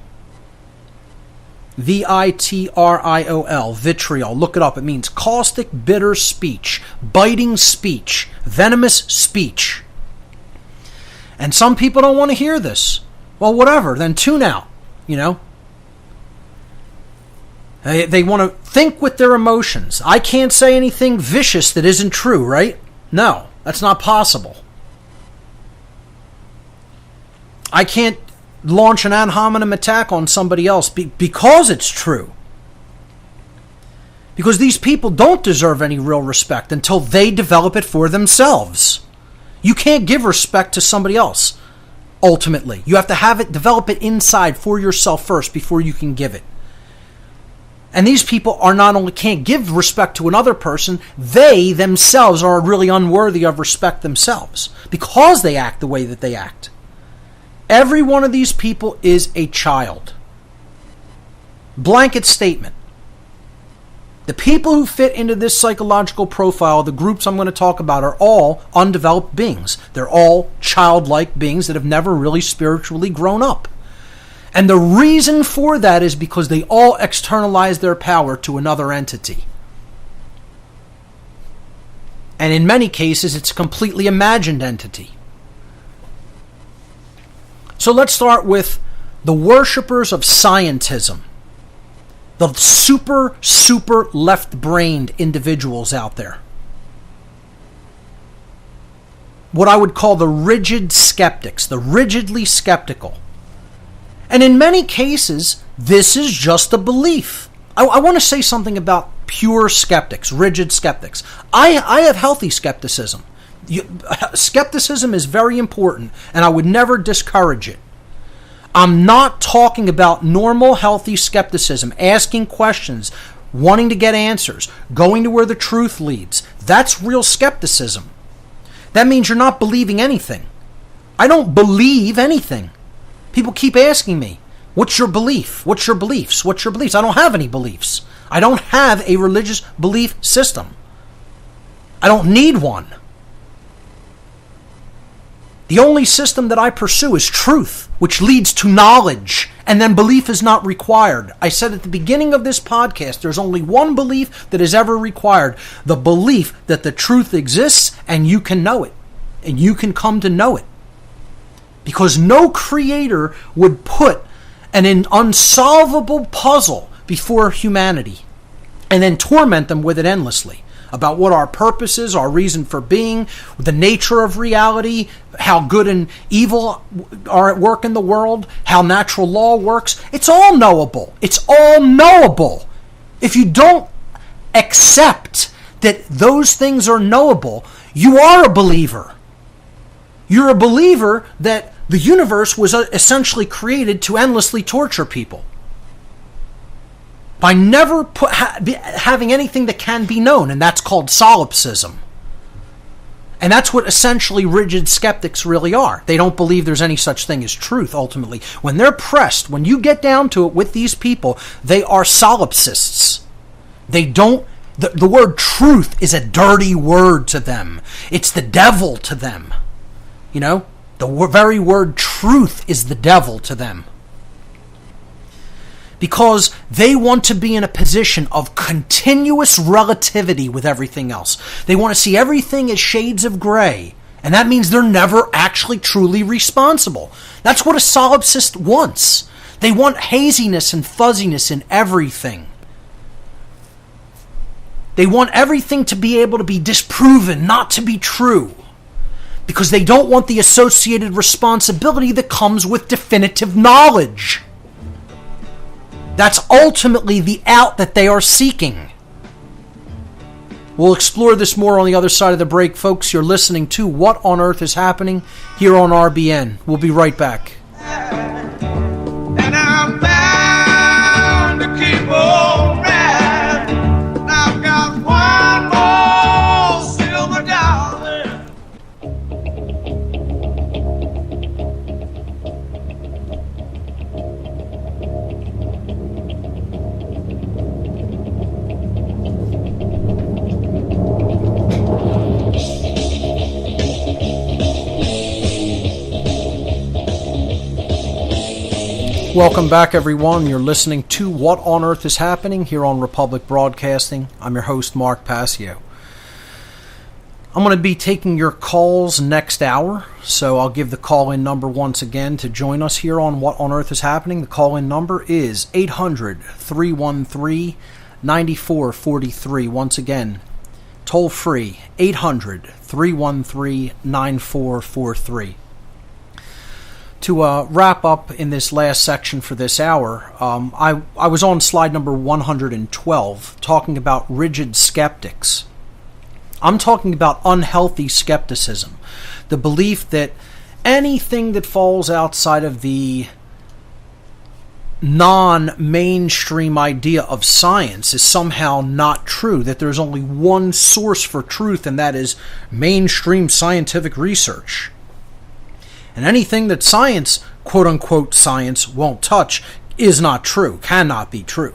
vitriol. Vitriol. Look it up. It means caustic, bitter speech. Biting speech. Venomous speech. And some people don't want to hear this. Well, whatever. Then tune out. They want to think with their emotions. I can't say anything vicious that isn't true, right? No, that's not possible. I can't launch an ad hominem attack on somebody else because it's true. Because these people don't deserve any real respect until they develop it for themselves. You can't give respect to somebody else, ultimately. You have to develop it inside for yourself first before you can give it. And these people are not only can't give respect to another person, they themselves are really unworthy of respect themselves because they act the way that they act. Every one of these people is a child. Blanket statement. The people who fit into this psychological profile, the groups I'm going to talk about, are all undeveloped beings. They're all childlike beings that have never really spiritually grown up. And the reason for that is because they all externalize their power to another entity. And in many cases, it's a completely imagined entity. So let's start with the worshippers of Scientism. The super left-brained individuals out there. What I would call the rigid skeptics, the rigidly skeptical. And in many cases, this is just a belief. I want to say something about pure skeptics, rigid skeptics. I have healthy skepticism. Skepticism is very important, and I would never discourage it. I'm not talking about normal, healthy skepticism, asking questions, wanting to get answers, going to where the truth leads. That's real skepticism. That means you're not believing anything. I don't believe anything. People keep asking me, what's your belief? What's your beliefs? What's your beliefs? I don't have any beliefs. I don't have a religious belief system. I don't need one. The only system that I pursue is truth, which leads to knowledge, and then belief is not required. I said at the beginning of this podcast, there's only one belief that is ever required: the belief that the truth exists and you can know it, and you can come to know it. Because no creator would put an unsolvable puzzle before humanity and then torment them with it endlessly about what our purpose is, our reason for being, the nature of reality, how good and evil are at work in the world, how natural law works. It's all knowable. It's all knowable. If you don't accept that those things are knowable, you are a believer. You're a believer that the universe was essentially created to endlessly torture people by never having anything that can be known, and that's called solipsism. And that's what essentially rigid skeptics really are. They don't believe there's any such thing as truth, ultimately. When they're pressed, when you get down to it with these people, they are solipsists. They don't, the word truth is a dirty word to them. It's the devil to them. You know, the very word truth is the devil to them. Because they want to be in a position of continuous relativity with everything else. They want to see everything as shades of gray. And that means they're never actually truly responsible. That's what a solipsist wants. They want haziness and fuzziness in everything. They want everything to be able to be disproven, not to be true. Because they don't want the associated responsibility that comes with definitive knowledge. That's ultimately the out that they are seeking. We'll explore this more on the other side of the break, folks. You're listening to What on Earth is Happening here on RBN. We'll be right back. And I'm bound to keep on riding. I've got one more silver dollar. Welcome back, everyone. You're listening to What on Earth is Happening here on Republic Broadcasting. I'm your host, Mark Passio. I'm going to be taking your calls next hour, so I'll give the call-in number once again to join us here on What on Earth is Happening. The call-in number is 800-313-9443. Once again, toll-free, 800-313-9443. To wrap up in this last section for this hour, I was on slide number 112 talking about rigid skeptics. I'm talking about unhealthy skepticism, the belief that anything that falls outside of the non-mainstream idea of science is somehow not true, that there's only one source for truth, and that is mainstream scientific research. And anything that science, quote-unquote science, won't touch is not true, cannot be true.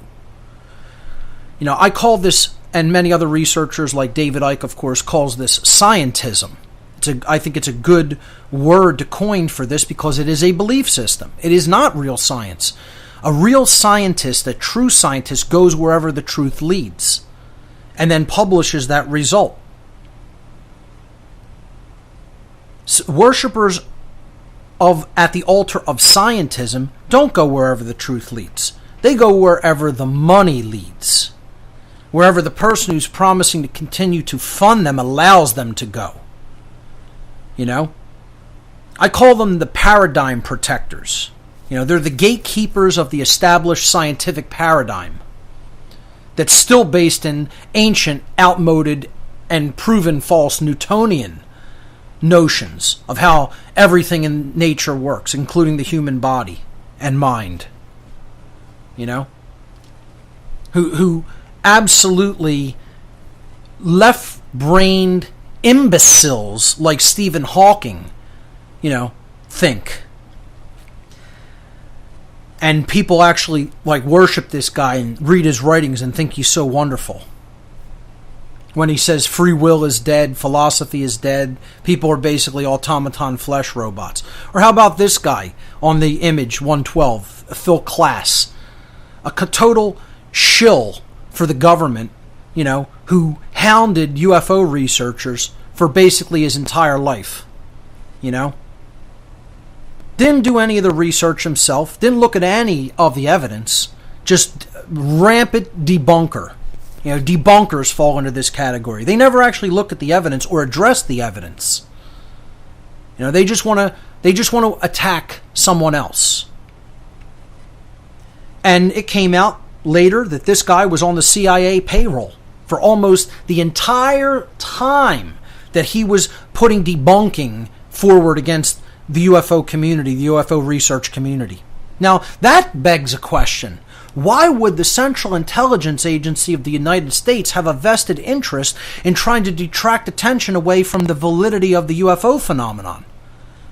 You know, I call this, and many other researchers like David Icke, of course, calls this scientism. I think it's a good word to coin for this because it is a belief system. It is not real science. A real scientist, a true scientist, goes wherever the truth leads and then publishes that result. Worshippers at the altar of scientism don't go wherever the truth leads. They go wherever the money leads. Wherever the person who's promising to continue to fund them allows them to go. You know? I call them the paradigm protectors. You know, they're the gatekeepers of the established scientific paradigm that's still based in ancient, outmoded, and proven false Newtonian notions of how everything in nature works, including the human body and mind. You know? Who absolutely left-brained imbeciles like Stephen Hawking, you know, think. And people actually like worship this guy and read his writings and think he's so wonderful. when he says free will is dead, philosophy is dead, people are basically automaton flesh robots. Or how about this guy on the image 112, Phil Klass, a total shill for the government, who hounded UFO researchers for basically his entire life, Didn't do any of the research himself, didn't look at any of the evidence, just rampant debunker. Debunkers fall into this category. They never actually look at the evidence or address the evidence. They just want to attack someone else. And it came out later that this guy was on the CIA payroll for almost the entire time that he was putting debunking forward against the UFO community, the UFO research community. Now, that begs a question. Why would the Central Intelligence Agency of the United States have a vested interest in trying to detract attention away from the validity of the UFO phenomenon?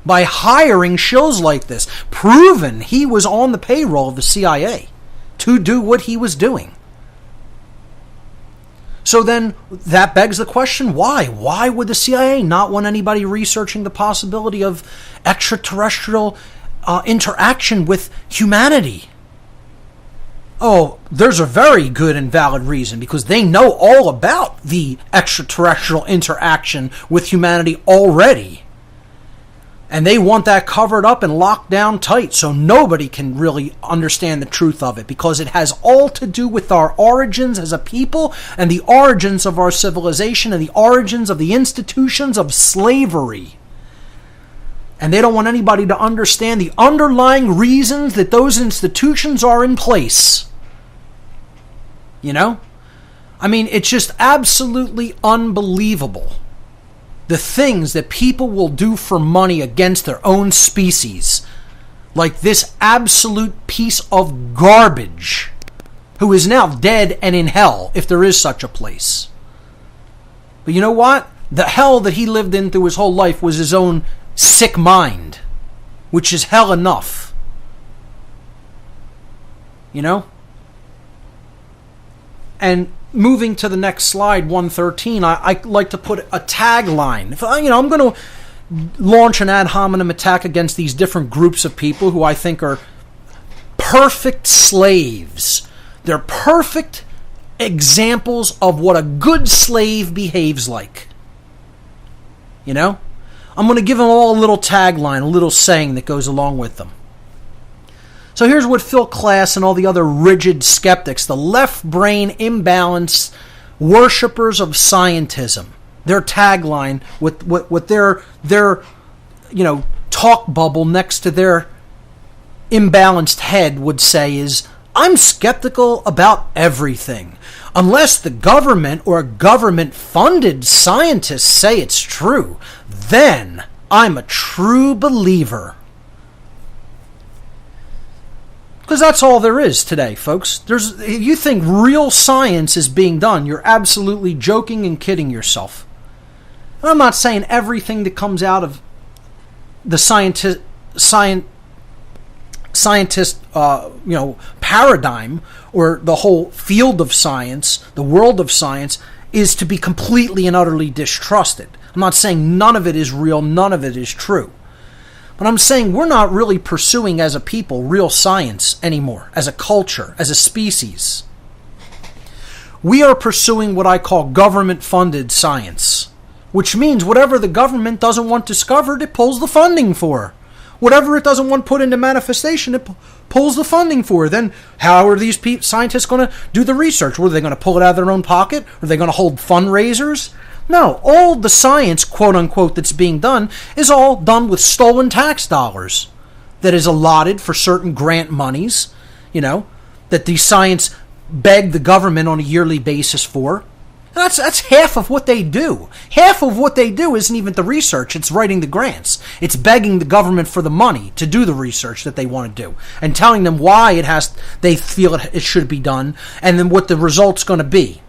By hiring shills like this, proven he was on the payroll of the CIA to do what he was doing. So then that begs the question, why? Why would the CIA not want anybody researching the possibility of extraterrestrial interaction with humanity? Oh, there's a very good and valid reason, because they know all about the extraterrestrial interaction with humanity already. And they want that covered up and locked down tight so nobody can really understand the truth of it, because it has all to do with our origins as a people and the origins of our civilization and the origins of the institutions of slavery. And they don't want anybody to understand the underlying reasons that those institutions are in place. It's just absolutely unbelievable. The things that people will do for money against their own species. Like this absolute piece of garbage, who is now dead and in hell, if there is such a place. But you know what? The hell that he lived in through his whole life was his own sick mind, which is hell enough. And moving to the next slide, 113, I like to put a tagline. I'm going to launch an ad hominem attack against these different groups of people who I think are perfect slaves. They're perfect examples of what a good slave behaves like. I'm going to give them all a little tagline, a little saying that goes along with them. So here's what Phil Klass and all the other rigid skeptics, the left-brain imbalanced worshippers of scientism, their tagline with their talk bubble next to their imbalanced head would say is, I'm skeptical about everything. Unless the government or government-funded scientists say it's true, then I'm a true believer. Because that's all there is today, folks. If you think real science is being done, you're absolutely joking and kidding yourself. And I'm not saying everything that comes out of the scientist paradigm or the whole field of science, the world of science, is to be completely and utterly distrusted. I'm not saying none of it is real, none of it is true. But I'm saying we're not really pursuing as a people real science anymore, as a culture, as a species. We are pursuing what I call government-funded science, which means whatever the government doesn't want discovered, it pulls the funding for. Whatever it doesn't want put into manifestation, it pulls the funding for. Then how are these scientists going to do the research? Were they going to pull it out of their own pocket? Are they going to hold fundraisers? No, all the science, quote-unquote, that's being done is all done with stolen tax dollars that is allotted for certain grant monies, that the science beg the government on a yearly basis for. And that's half of what they do. Half of what they do isn't even the research, it's writing the grants. It's begging the government for the money to do the research that they want to do and telling them why they feel it should be done and then what the result's going to be.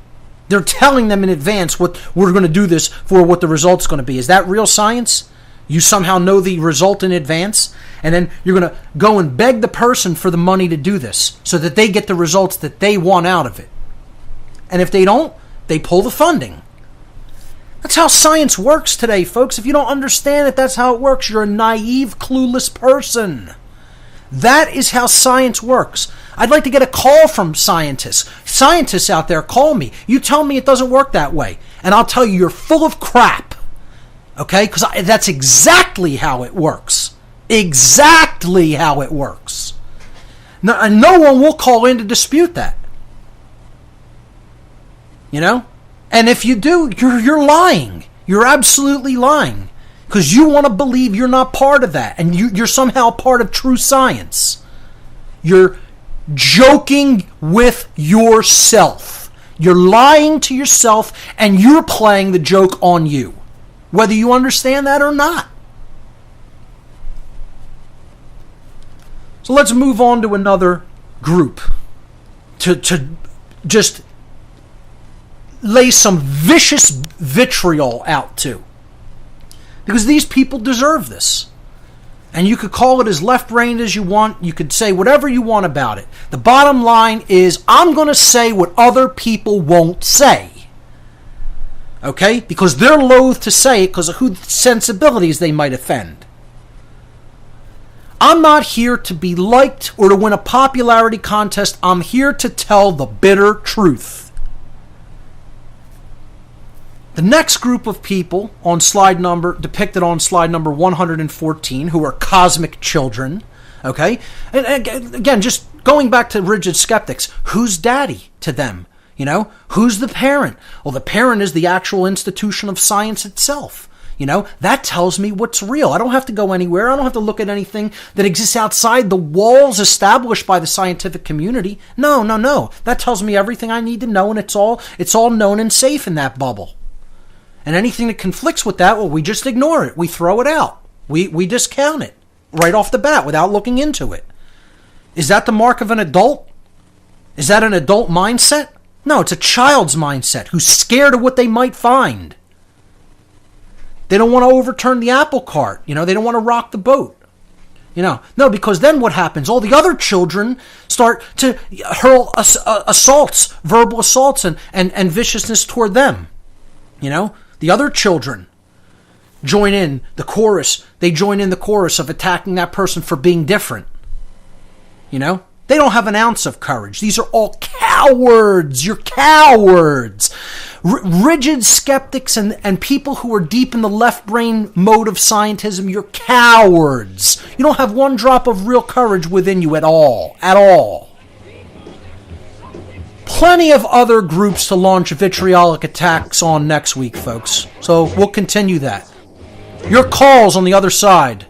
They're telling them in advance what we're going to do this for, what the result's going to be. Is that real science? You somehow know the result in advance, and then you're going to go and beg the person for the money to do this so that they get the results that they want out of it. And if they don't, they pull the funding. That's how science works today, folks. If you don't understand it, that's how it works. You're a naive, clueless person. That is how science works. I'd like to get a call from scientists. Scientists out there, call me. You tell me it doesn't work that way, and I'll tell you you're full of crap. Okay? Because that's exactly how it works. Exactly how it works. And no one will call in to dispute that. You know? And if you do, you're lying. You're absolutely lying. Because you want to believe you're not part of that. And you're somehow part of true science. You're joking with yourself. You're lying to yourself and you're playing the joke on you. Whether you understand that or not. So let's move on to another group. To just lay some vicious vitriol out to. Because these people deserve this. And you could call it as left-brained as you want. You could say whatever you want about it. The bottom line is, I'm going to say what other people won't say. Okay? Because they're loath to say it because of whose sensibilities they might offend. I'm not here to be liked or to win a popularity contest. I'm here to tell the bitter truth. The next group of people depicted on slide number 114, who are cosmic children, okay? And again, just going back to rigid skeptics, who's daddy to them? You know, who's the parent? Well, the parent is the actual institution of science itself. You know, that tells me what's real. I don't have to go anywhere. I don't have to look at anything that exists outside the walls established by the scientific community. No. That tells me everything I need to know, and it's all known and safe in that bubble. And anything that conflicts with that, well, we just ignore it. We throw it out. We discount it right off the bat without looking into it. Is that the mark of an adult? Is that an adult mindset? No, it's a child's mindset who's scared of what they might find. They don't want to overturn the apple cart. You know, they don't want to rock the boat. You know, no, because then what happens? All the other children start to hurl assaults, verbal assaults and viciousness toward them. You know, the other children join in the chorus. They join in the chorus of attacking that person for being different. You know, they don't have an ounce of courage. These are all cowards. You're cowards. Rigid skeptics and people who are deep in the left brain mode of scientism, you're cowards. You don't have one drop of real courage within you at all. At all. Plenty of other groups to launch vitriolic attacks on next week, folks. So we'll continue that. Your calls on the other side.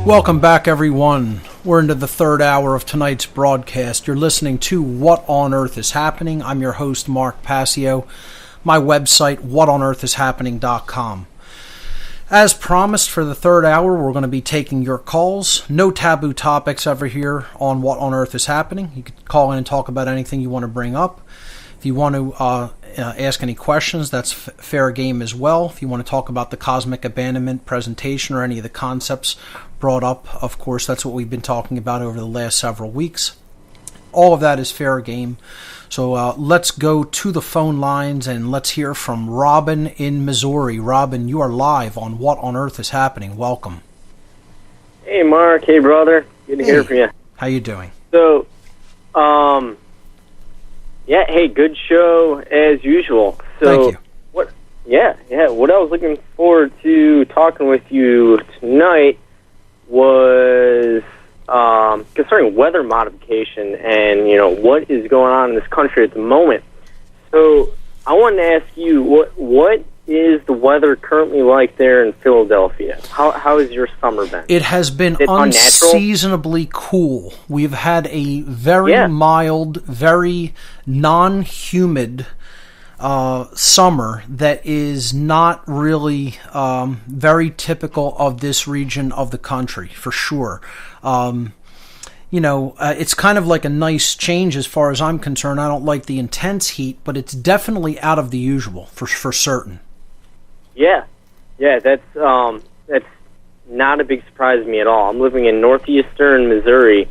Welcome back, everyone. We're into the third hour of tonight's broadcast. You're listening to What on Earth is Happening. I'm your host, Mark Passio. My website, whatonearthishappening.com. As promised, for the third hour, we're going to be taking your calls. No taboo topics ever here on What on Earth is Happening. You can call in and talk about anything you want to bring up. If you want to ask any questions, that's fair game as well. If you want to talk about the cosmic abandonment presentation or any of the concepts brought up, of course, that's what we've been talking about over the last several weeks. All of that is fair game. So let's go to the phone lines and let's hear from Robin in Missouri. Robin, you are live on What on Earth is Happening. Welcome. Hey, Mark. Hey, brother. Good to hear from you. How you doing? So, yeah, hey, good show as usual. So, thank you. What I was looking forward to talking with you tonight was concerning weather modification and, you know, what is going on in this country at the moment. So I wanted to ask you, what is the weather currently like there in Philadelphia? How has your summer been? It has been Is it unnatural? unseasonably cool. We've had a very mild, very non-humid summer that is not really very typical of this region of the country, for sure. It's kind of like a nice change as far as I'm concerned. I don't like the intense heat, but it's definitely out of the usual, for certain. Yeah, that's not a big surprise to me at all. I'm living in northeastern Missouri,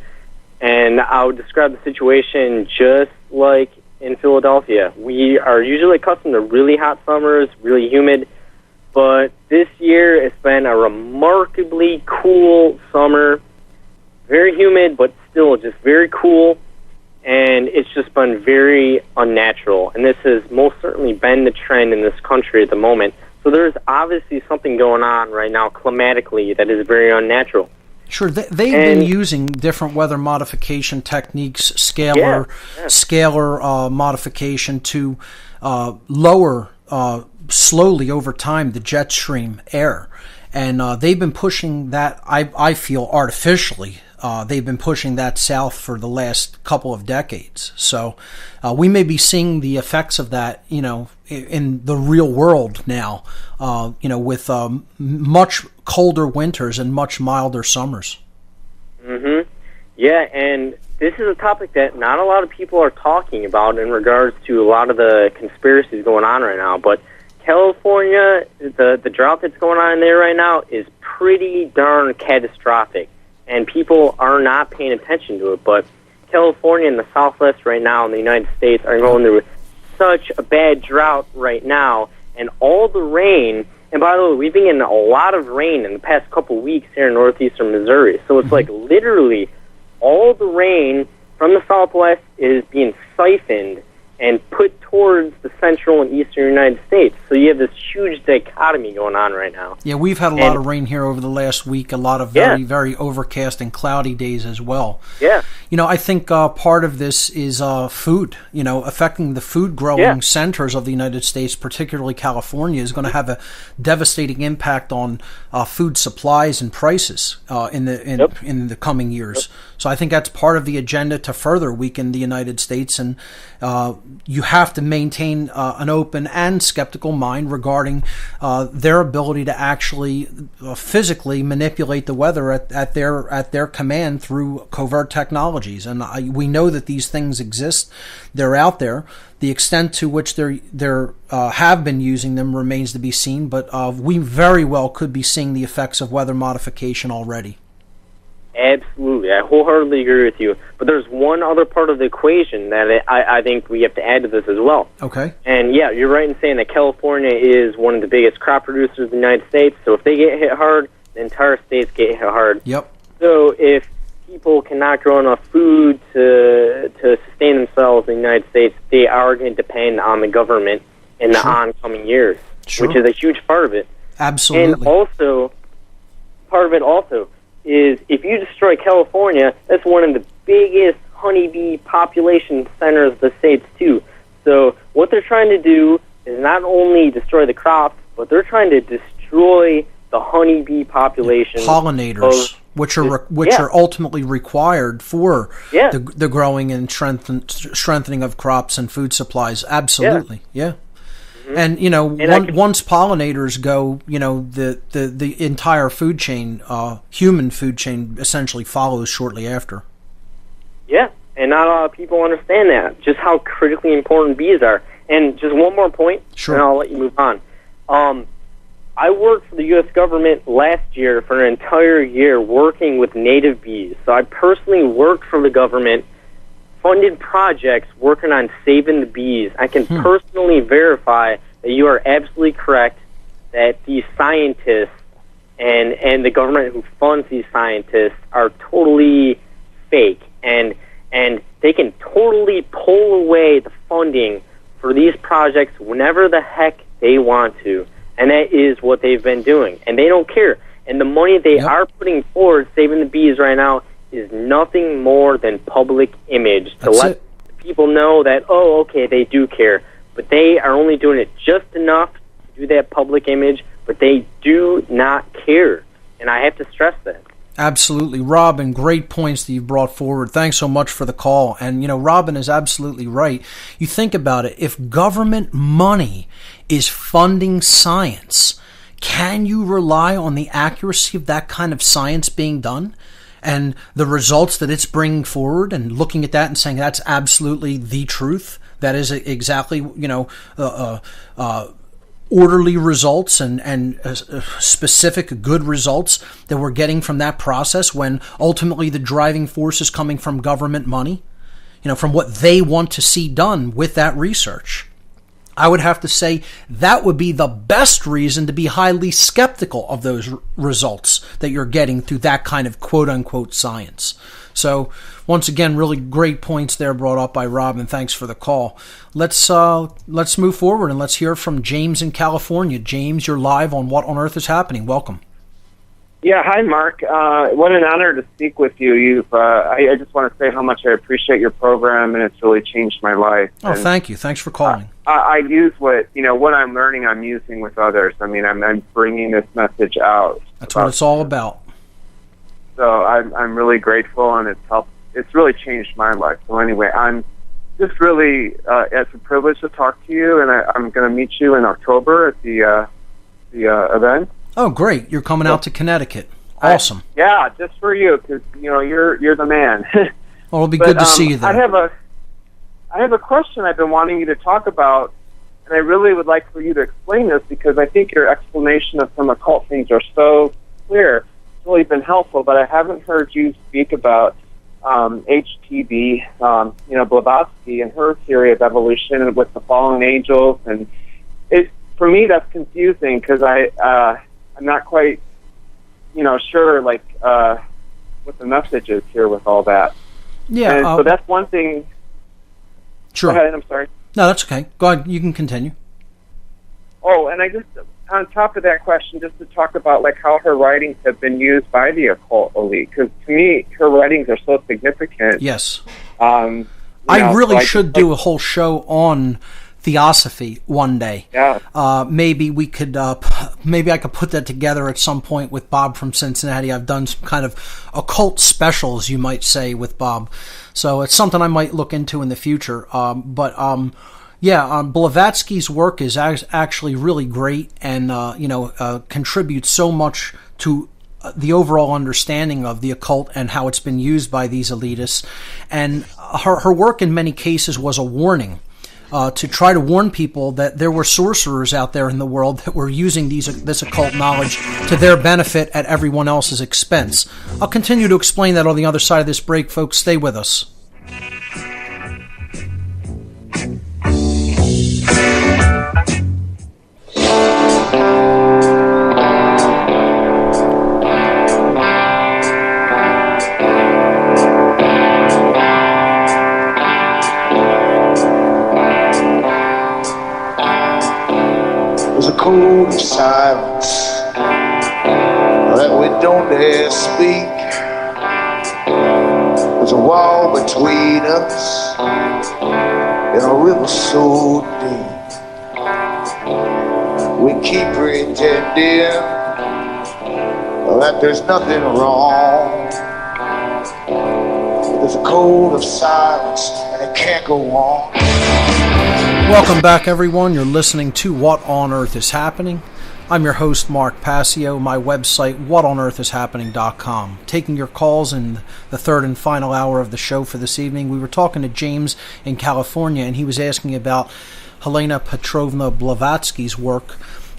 and I would describe the situation just like in Philadelphia. We are usually accustomed to really hot summers, really humid, but this year it's been a remarkably cool summer. Very humid, but still just very cool, and it's just been very unnatural. And this has most certainly been the trend in this country at the moment. So there's obviously something going on right now climatically that is very unnatural. Sure, they've been using different weather modification techniques, scalar modification to lower slowly over time the jet stream air. And they've been pushing that, I feel, artificially. They've been pushing that south for the last couple of decades. So we may be seeing the effects of that, in the real world now, with much colder winters and much milder summers. Mm-hmm. Yeah, and this is a topic that not a lot of people are talking about in regards to a lot of the conspiracies going on right now. But California, the drought that's going on there right now is pretty darn catastrophic, and people are not paying attention to it. But California and the Southwest right now in the United States are going through such a bad drought right now, and all the rain, and by the way, we've been getting a lot of rain in the past couple weeks here in northeastern Missouri, so it's like literally all the rain from the Southwest is being siphoned and put towards the central and eastern United States. So you have this huge dichotomy going on right now. Yeah, we've had a lot of rain here over the last week, a lot of very, very overcast and cloudy days as well. Yeah. I think part of this is food, affecting the food growing centers of the United States, particularly California, is going to have a devastating impact on food supplies and prices in the coming years. So I think that's part of the agenda to further weaken the United States, and you have to maintain an open and skeptical mind regarding their ability to actually physically manipulate the weather at their command through covert technologies. And we know that these things exist; they're out there. The extent to which they have been using them remains to be seen. But we very well could be seeing the effects of weather modification already. Absolutely. I wholeheartedly agree with you. But there's one other part of the equation that I think we have to add to this as well. Okay. And yeah, you're right in saying that California is one of the biggest crop producers in the United States. So if they get hit hard, the entire states get hit hard. Yep. So if people cannot grow enough food to sustain themselves in the United States, they are going to depend on the government in the oncoming years, which is a huge part of it. Absolutely. And also, part of it also is if you destroy California, that's one of the biggest honeybee population centers of the states too. So what they're trying to do is not only destroy the crops, but they're trying to destroy the honeybee population. Pollinators, which are ultimately required for the growing and strengthening of crops and food supplies. Absolutely, yeah. And once pollinators go, the entire food chain, human food chain, essentially follows shortly after. Yeah, and not a lot of people understand that, just how critically important bees are. And just one more point, and I'll let you move on. I worked for the U.S. government last year for an entire year working with native bees. So I personally worked for the government, funded projects working on saving the bees. I can personally verify that you are absolutely correct that these scientists and the government who funds these scientists are totally fake, and they can totally pull away the funding for these projects whenever the heck they want to, and that is what they've been doing, and they don't care. And the money they are putting forward saving the bees right now is nothing more than public image to let people know that, oh, okay, they do care. But they are only doing it just enough to do that public image, but they do not care. And I have to stress that. Absolutely. Robin, great points that you've brought forward. Thanks so much for the call. And, Robin is absolutely right. You think about it. If government money is funding science, can you rely on the accuracy of that kind of science being done and the results that it's bringing forward and looking at that and saying that's absolutely the truth? That is exactly, orderly results and specific good results that we're getting from that process, when ultimately the driving force is coming from government money, from what they want to see done with that research. I would have to say that would be the best reason to be highly skeptical of those results that you're getting through that kind of quote-unquote science. So, once again, really great points there brought up by Robin. Thanks for the call. Let's move forward and let's hear from James in California. James, you're live on What on Earth is Happening. Welcome. Yeah, hi, Mark. What an honor to speak with you. I just want to say how much I appreciate your program, and it's really changed my life. Oh, and thank you. Thanks for calling. I use what I'm learning, I'm using with others. I mean, I'm bringing this message out. That's what it's all about. So I'm really grateful, and it's really changed my life. So anyway, I'm just really, it's a privilege to talk to you, and I'm going to meet you in October at the event. Oh, great! You're coming out to Connecticut. Awesome. Yeah, just for you, because you're the man. Well, it'll be good to see you there. I have a question I've been wanting you to talk about, and I really would like for you to explain this, because I think your explanation of some occult things are so clear. It's really been helpful, but I haven't heard you speak about HTB, Blavatky, and her theory of evolution with the fallen angels, and for me that's confusing, because I'm not quite, sure, what the message is here with all that. Yeah. And so that's one thing. Sure. Go ahead, I'm sorry. No, that's okay. Go ahead. You can continue. Oh, and I just, on top of that question, just to talk about, how her writings have been used by the occult elite, because to me, her writings are so significant. Yes. I really should do a whole show on Theosophy one day. Yeah. Maybe we could. Maybe I could put that together at some point with Bob from Cincinnati. I've done some kind of occult specials, you might say, with Bob. So it's something I might look into in the future. Blavatsky's work is actually really great, and contributes so much to the overall understanding of the occult and how it's been used by these elitists. And her work in many cases was a warning. To try to warn people that there were sorcerers out there in the world that were using this occult knowledge to their benefit at everyone else's expense. I'll continue to explain that on the other side of this break, folks. Stay with us. There's a code of silence that we don't dare speak. There's a wall between us and a river so deep. We keep pretending that there's nothing wrong. There's a code of silence and it can't go on. Welcome back, everyone. You're listening to What on Earth is Happening. I'm your host, Mark Passio. My website, whatonearthishappening.com. Taking your calls in the third and final hour of the show for this evening. We were talking to James in California, and he was asking about Helena Petrovna Blavatsky's work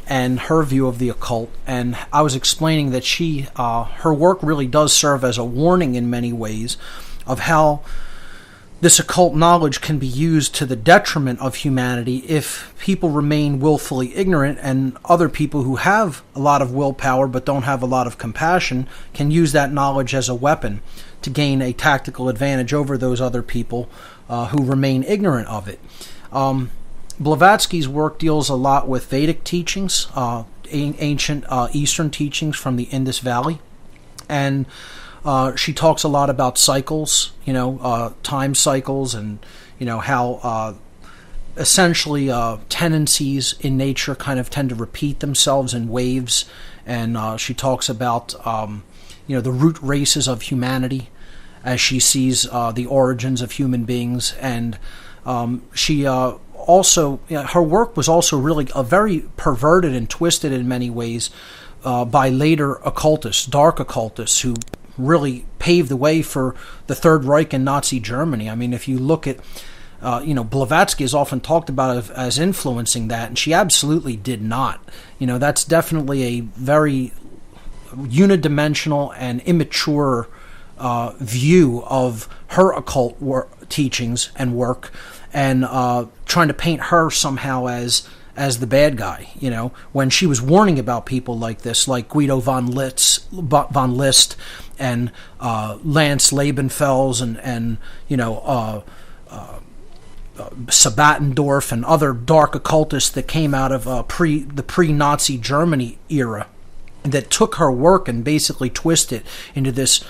and her view of the occult. And I was explaining that her work really does serve as a warning in many ways of how this occult knowledge can be used to the detriment of humanity if people remain willfully ignorant, and other people who have a lot of willpower but don't have a lot of compassion can use that knowledge as a weapon to gain a tactical advantage over those other people who remain ignorant of it. Blavatsky's work deals a lot with Vedic teachings, ancient Eastern teachings from the Indus Valley, and she talks a lot about cycles, time cycles, and how essentially tendencies in nature kind of tend to repeat themselves in waves, and she talks about the root races of humanity as she sees the origins of human beings, and she also, her work was also really very perverted and twisted in many ways by later occultists, dark occultists, who really paved the way for the Third Reich and Nazi Germany. I mean, if you look at, Blavatsky is often talked about as influencing that, and she absolutely did not. That's definitely a very unidimensional and immature view of her occult teachings and work, and trying to paint her somehow as the bad guy, when she was warning about people like this, like Guido von List and Lance Labenfels and Sabatendorf and other dark occultists that came out of the pre-Nazi Germany era, that took her work and basically twisted into this,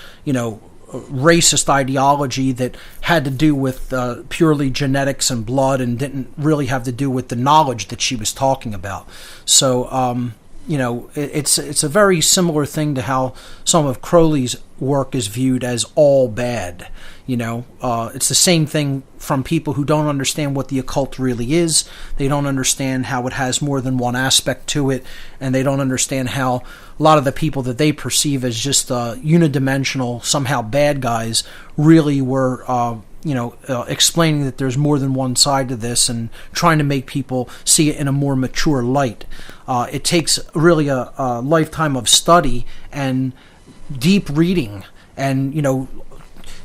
racist ideology that had to do with purely genetics and blood, and didn't really have to do with the knowledge that she was talking about. So, it's a very similar thing to how some of Crowley's work is viewed as all bad. It's the same thing from people who don't understand what the occult really is. They don't understand how it has more than one aspect to it, and they don't understand how a lot of the people that they perceive as just unidimensional, somehow bad guys, really were, explaining that there's more than one side to this, and trying to make people see it in a more mature light. It takes really a lifetime of study and deep reading and,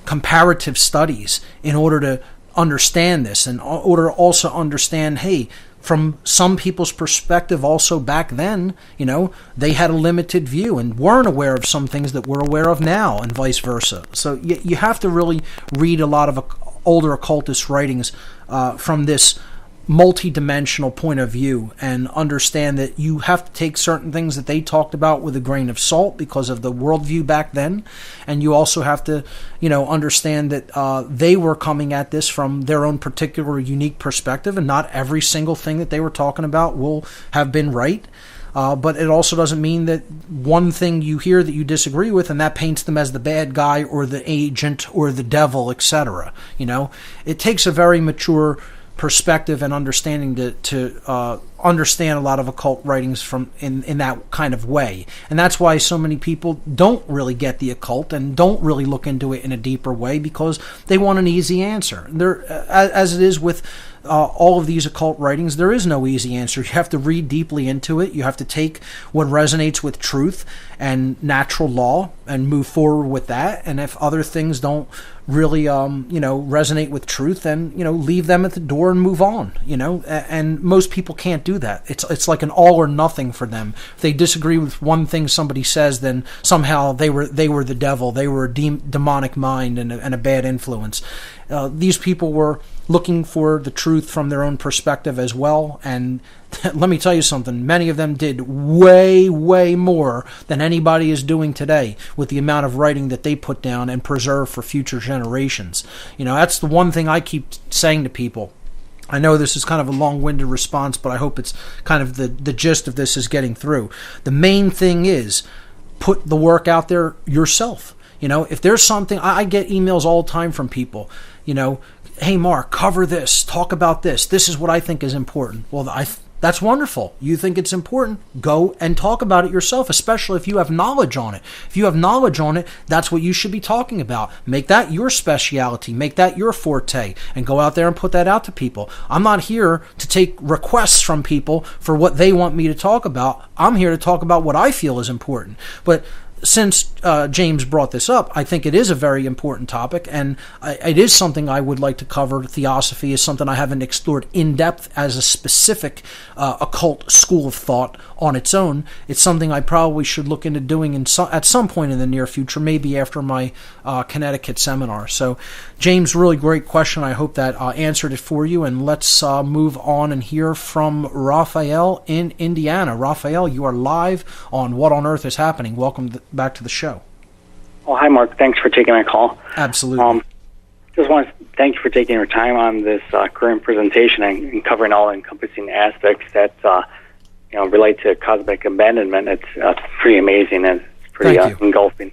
comparative studies in order to understand this, and in order to also understand, hey, from some people's perspective also back then, they had a limited view and weren't aware of some things that we're aware of now, and vice versa. So you have to really read a lot of older occultist writings from this multi-dimensional point of view, and understand that you have to take certain things that they talked about with a grain of salt because of the worldview back then, and you also have to understand that they were coming at this from their own particular unique perspective, and not every single thing that they were talking about will have been right. But it also doesn't mean that one thing you hear that you disagree with, and that paints them as the bad guy or the agent or the devil, etc. It takes a very mature perspective and understanding to understand a lot of occult writings from in that kind of way. And that's why so many people don't really get the occult and don't really look into it in a deeper way, because they want an easy answer. As it is with all of these occult writings, there is no easy answer. You have to read deeply into it. You have to take what resonates with truth and natural law and move forward with that. And if other things don't really resonate with truth, then leave them at the door and move on. And most people can't do that. It's like an all or nothing for them. If they disagree with one thing somebody says, then somehow they were the devil. They were a demonic mind and a bad influence. These people were looking for the truth from their own perspective as well, and let me tell you something, many of them did way, way more than anybody is doing today with the amount of writing that they put down and preserve for future generations. That's the one thing I keep saying to people. I know this is kind of a long-winded response, but I hope it's kind of the gist of this is getting through. The main thing is put the work out there yourself. If there's something, I get emails all the time from people, hey, Mark, cover this, talk about this. This is what I think is important. Well, that's wonderful. You think it's important? Go and talk about it yourself, especially if you have knowledge on it. If you have knowledge on it, that's what you should be talking about. Make that your speciality. Make that your forte, and go out there and put that out to people. I'm not here to take requests from people for what they want me to talk about. I'm here to talk about what I feel is important. But since James brought this up, I think it is a very important topic, and it is something I would like to cover. Theosophy is something I haven't explored in depth as a specific occult school of thought on its own. It's something I probably should look into doing at some point in the near future, maybe after my Connecticut seminar. So, James, really great question. I hope that answered it for you, and let's move on and hear from Raphael in Indiana. Raphael, you are live on What on Earth is Happening. Welcome back to the show. Oh, hi, Mark. Thanks for taking my call. Absolutely. Just want to thank you for taking your time on this current presentation and covering all encompassing aspects that relate to cosmic abandonment. It's pretty amazing and it's pretty engulfing.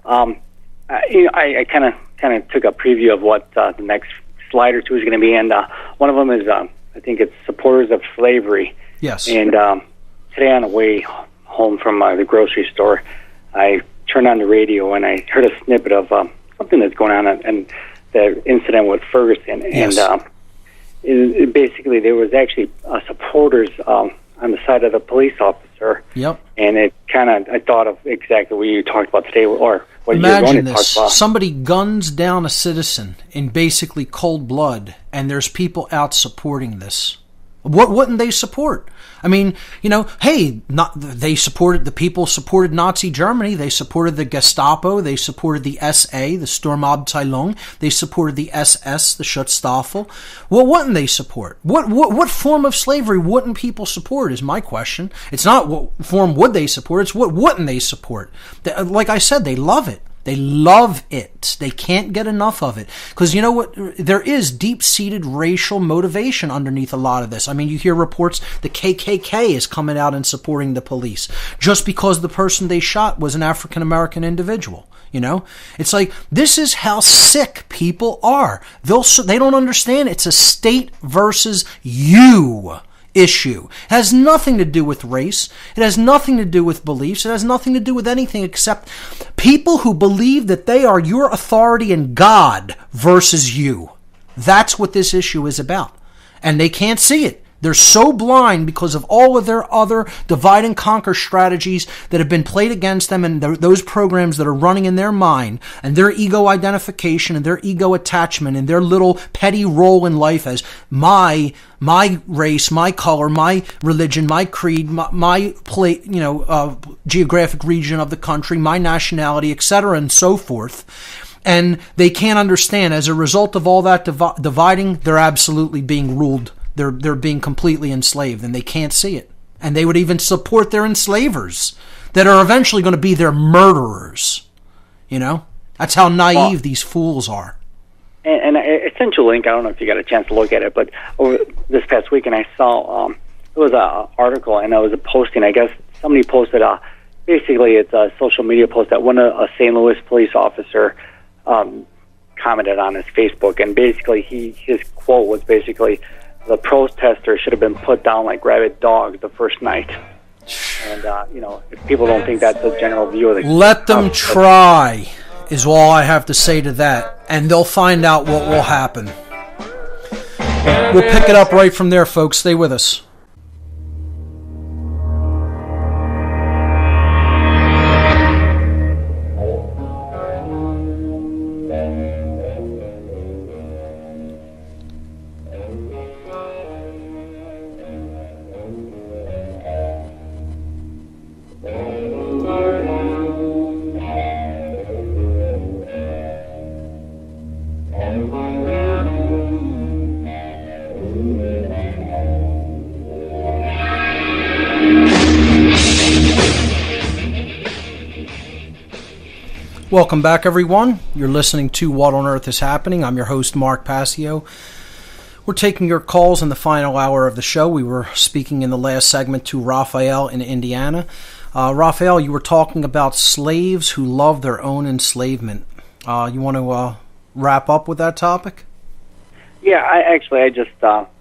I kind of took a preview of what the next slide or two is going to be, and one of them is I think it's supporters of slavery. Yes. And today on the way home from the grocery store, I turned on the radio and I heard a snippet of something that's going on and the incident with Ferguson. Yes. And basically there was actually supporters on the side of the police officer. Yep. And it I thought of exactly what you talked about today, or what Imagine you're going to this. talk about. Somebody guns down a citizen in basically cold blood, and there's people out supporting this. What wouldn't they support? I mean, they supported, the people supported Nazi Germany. They supported the Gestapo. They supported the SA, the Sturmabteilung. They supported the SS, the Schutzstaffel. What wouldn't they support? What form of slavery wouldn't people support is my question. It's not what form would they support, it's what wouldn't they support. Like I said, they love it. They love it. They can't get enough of it. Because you know what? There is deep-seated racial motivation underneath a lot of this. I mean, you hear reports the KKK is coming out and supporting the police just because the person they shot was an African-American individual. It's like, this is how sick people are. They don't understand it's a state versus you issue. It has nothing to do with race. It has nothing to do with beliefs. It has nothing to do with anything except people who believe that they are your authority and God versus you. That's what this issue is about. And they can't see it. They're so blind because of all of their other divide and conquer strategies that have been played against them, and those programs that are running in their mind, and their ego identification and their ego attachment and their little petty role in life as my race, my color, my religion, my creed, my geographic region of the country, my nationality, etc., and so forth. And they can't understand. As a result of all that dividing, they're absolutely being ruled. They're being completely enslaved, and they can't see it. And they would even support their enslavers that are eventually going to be their murderers. That's how naive these fools are. And I sent you a link. I don't know if you got a chance to look at it, but over this past weekend I saw it was an article, and it was a posting. I guess somebody posted basically it's a social media post that a St. Louis police officer commented on his Facebook, and basically his quote was basically, the protesters should have been put down like rabid dogs the first night. And, if people don't think that's a general view of the... Let them try, is all I have to say to that. And they'll find out what will happen. We'll pick it up right from there, folks. Stay with us. Welcome back, everyone. You're listening to What on Earth is Happening. I'm your host, Mark Passio. We're taking your calls in the final hour of the show. We were speaking in the last segment to Raphael in Indiana. Raphael, you were talking about slaves who love their own enslavement. You want to wrap up with that topic? Yeah, I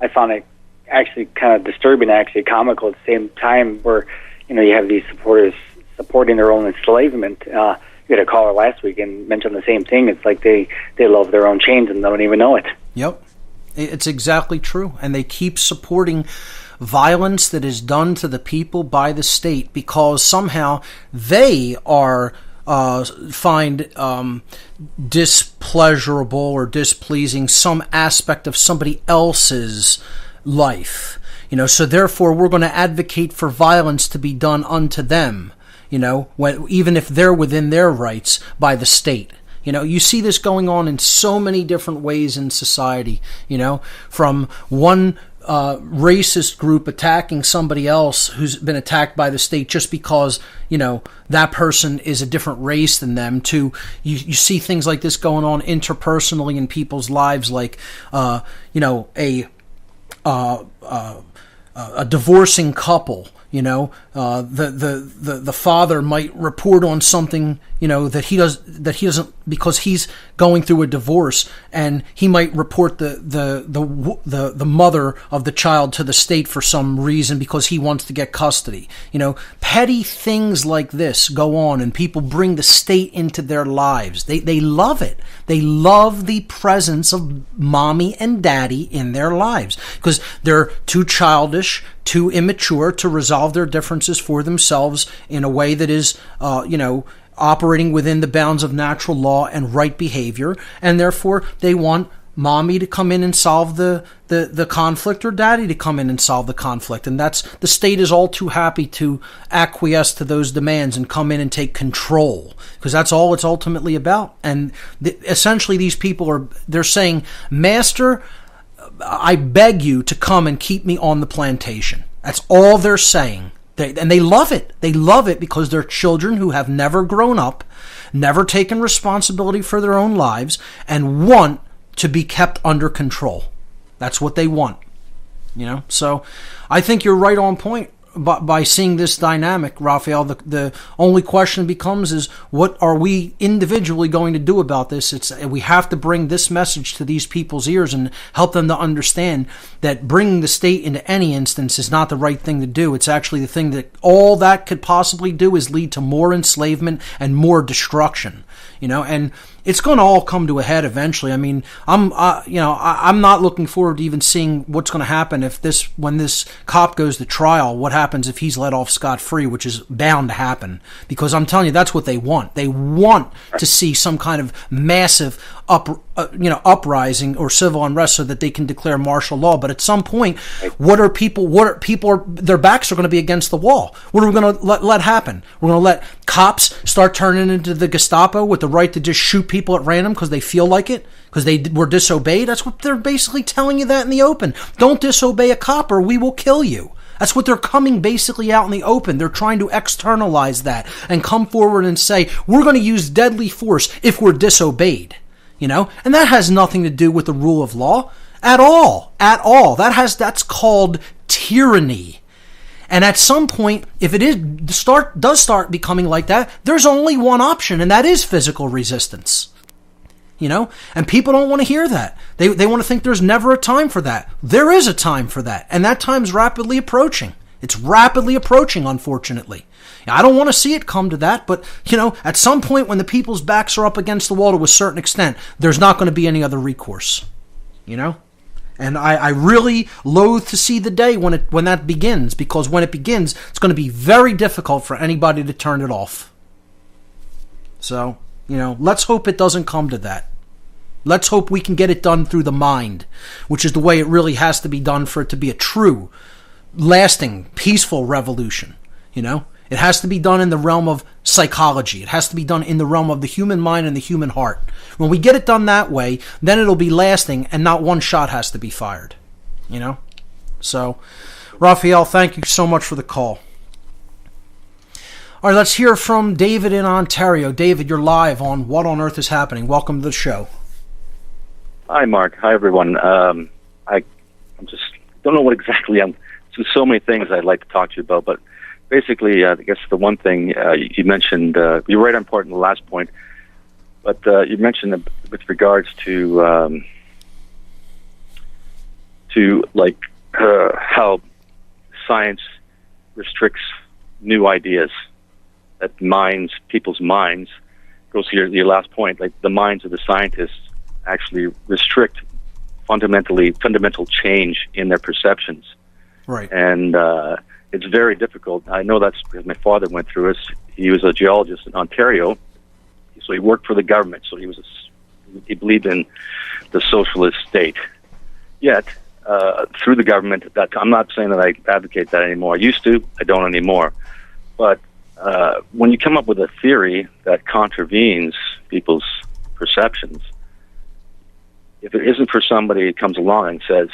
found it actually kind of disturbing, actually comical at the same time, where you have these supporters supporting their own enslavement. You had a caller last week and mentioned the same thing. It's like they love their own chains and they don't even know it. Yep. It's exactly true. And they keep supporting violence that is done to the people by the state because somehow they are find displeasurable or displeasing some aspect of somebody else's life. So therefore we're going to advocate for violence to be done unto them. Even if they're within their rights by the state. You see this going on in so many different ways in society, from one racist group attacking somebody else who's been attacked by the state just because, that person is a different race than them, to you see things like this going on interpersonally in people's lives, like, a divorcing couple. The father might report on something, that he doesn't, because he's going through a divorce, and he might report the mother of the child to the state for some reason because he wants to get custody. Petty things like this go on, and people bring the state into their lives. They love it. They love the presence of mommy and daddy in their lives because they're too childish, too immature to resolve their differences for themselves in a way that is, operating within the bounds of natural law and right behavior, and therefore they want mommy to come in and solve the conflict, or daddy to come in and solve the conflict. And the state is all too happy to acquiesce to those demands and come in and take control, because that's all it's ultimately about. And essentially these people they're saying, Master, I beg you to come and keep me on the plantation. That's all they're saying. And they love it. They love it because they're children who have never grown up, never taken responsibility for their own lives, and want to be kept under control. That's what they want. So I think you're right on point by seeing this dynamic, Raphael. The only question becomes is, what are we individually going to do about this? We have to bring this message to these people's ears and help them to understand that bringing the state into any instance is not the right thing to do. It's actually the thing that all that could possibly do is lead to more enslavement and more destruction. And it's going to all come to a head eventually. I mean, I'm not looking forward to even seeing what's going to happen when this cop goes to trial. What happens if he's let off scot-free, which is bound to happen, because I'm telling you, that's what they want. They want to see some kind of massive uprising or civil unrest so that they can declare martial law. But at some point, their backs are going to be against the wall. What are we going to let happen? We're going to let cops start turning into the Gestapo with the right to just shoot people at random because they feel like it, because they were disobeyed? That's what they're basically telling you, that in the open. Don't disobey a cop or we will kill you. That's what they're coming basically out in the open. They're trying to externalize that and come forward and say, we're going to use deadly force if we're disobeyed. And that has nothing to do with the rule of law at all. That's called tyranny. And at some point, if it does start becoming like that, there's only one option, and that is physical resistance. And people don't want to hear that. They want to think there's never a time for that. There is a time for that, and that time's rapidly approaching. It's rapidly approaching, unfortunately. I don't want to see it come to that, but, at some point when the people's backs are up against the wall to a certain extent, there's not going to be any other recourse. And I really loathe to see the day when that begins, because when it begins, it's going to be very difficult for anybody to turn it off. So, let's hope it doesn't come to that. Let's hope we can get it done through the mind, which is the way it really has to be done for it to be a true, lasting, peaceful revolution. It has to be done in the realm of psychology. It has to be done in the realm of the human mind and the human heart. When we get it done that way, then it'll be lasting, and not one shot has to be fired. So, Raphael, thank you so much for the call. All right, let's hear from David in Ontario. David, you're live on What on Earth is Happening. Welcome to the show. Hi, Mark. Hi, everyone. I just don't know what exactly there's so many things I'd like to talk to you about, but basically, I guess the one thing you mentioned, you're right on point in the last point, but you mentioned with regards to how science restricts new ideas, that people's minds, goes to your last point, like the minds of the scientists actually restrict fundamental change in their perceptions. Right. And it's very difficult. I know that's because my father went through it. He was a geologist in Ontario, so he worked for the government. So he believed in the socialist state. Yet, through the government, I'm not saying that I advocate that anymore. I used to. I don't anymore. But when you come up with a theory that contravenes people's perceptions, if it isn't for somebody who comes along and says,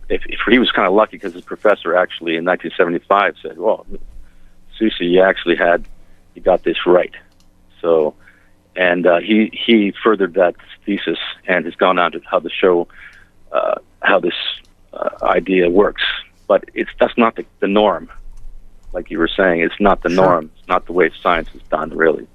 if he was kind of lucky because his professor actually in 1975 said, well, Susie, you got this right. So, and he furthered that thesis and has gone on to how to show how this idea works. But that's not the norm. Like you were saying, it's not the norm. It's not the way science is done, really.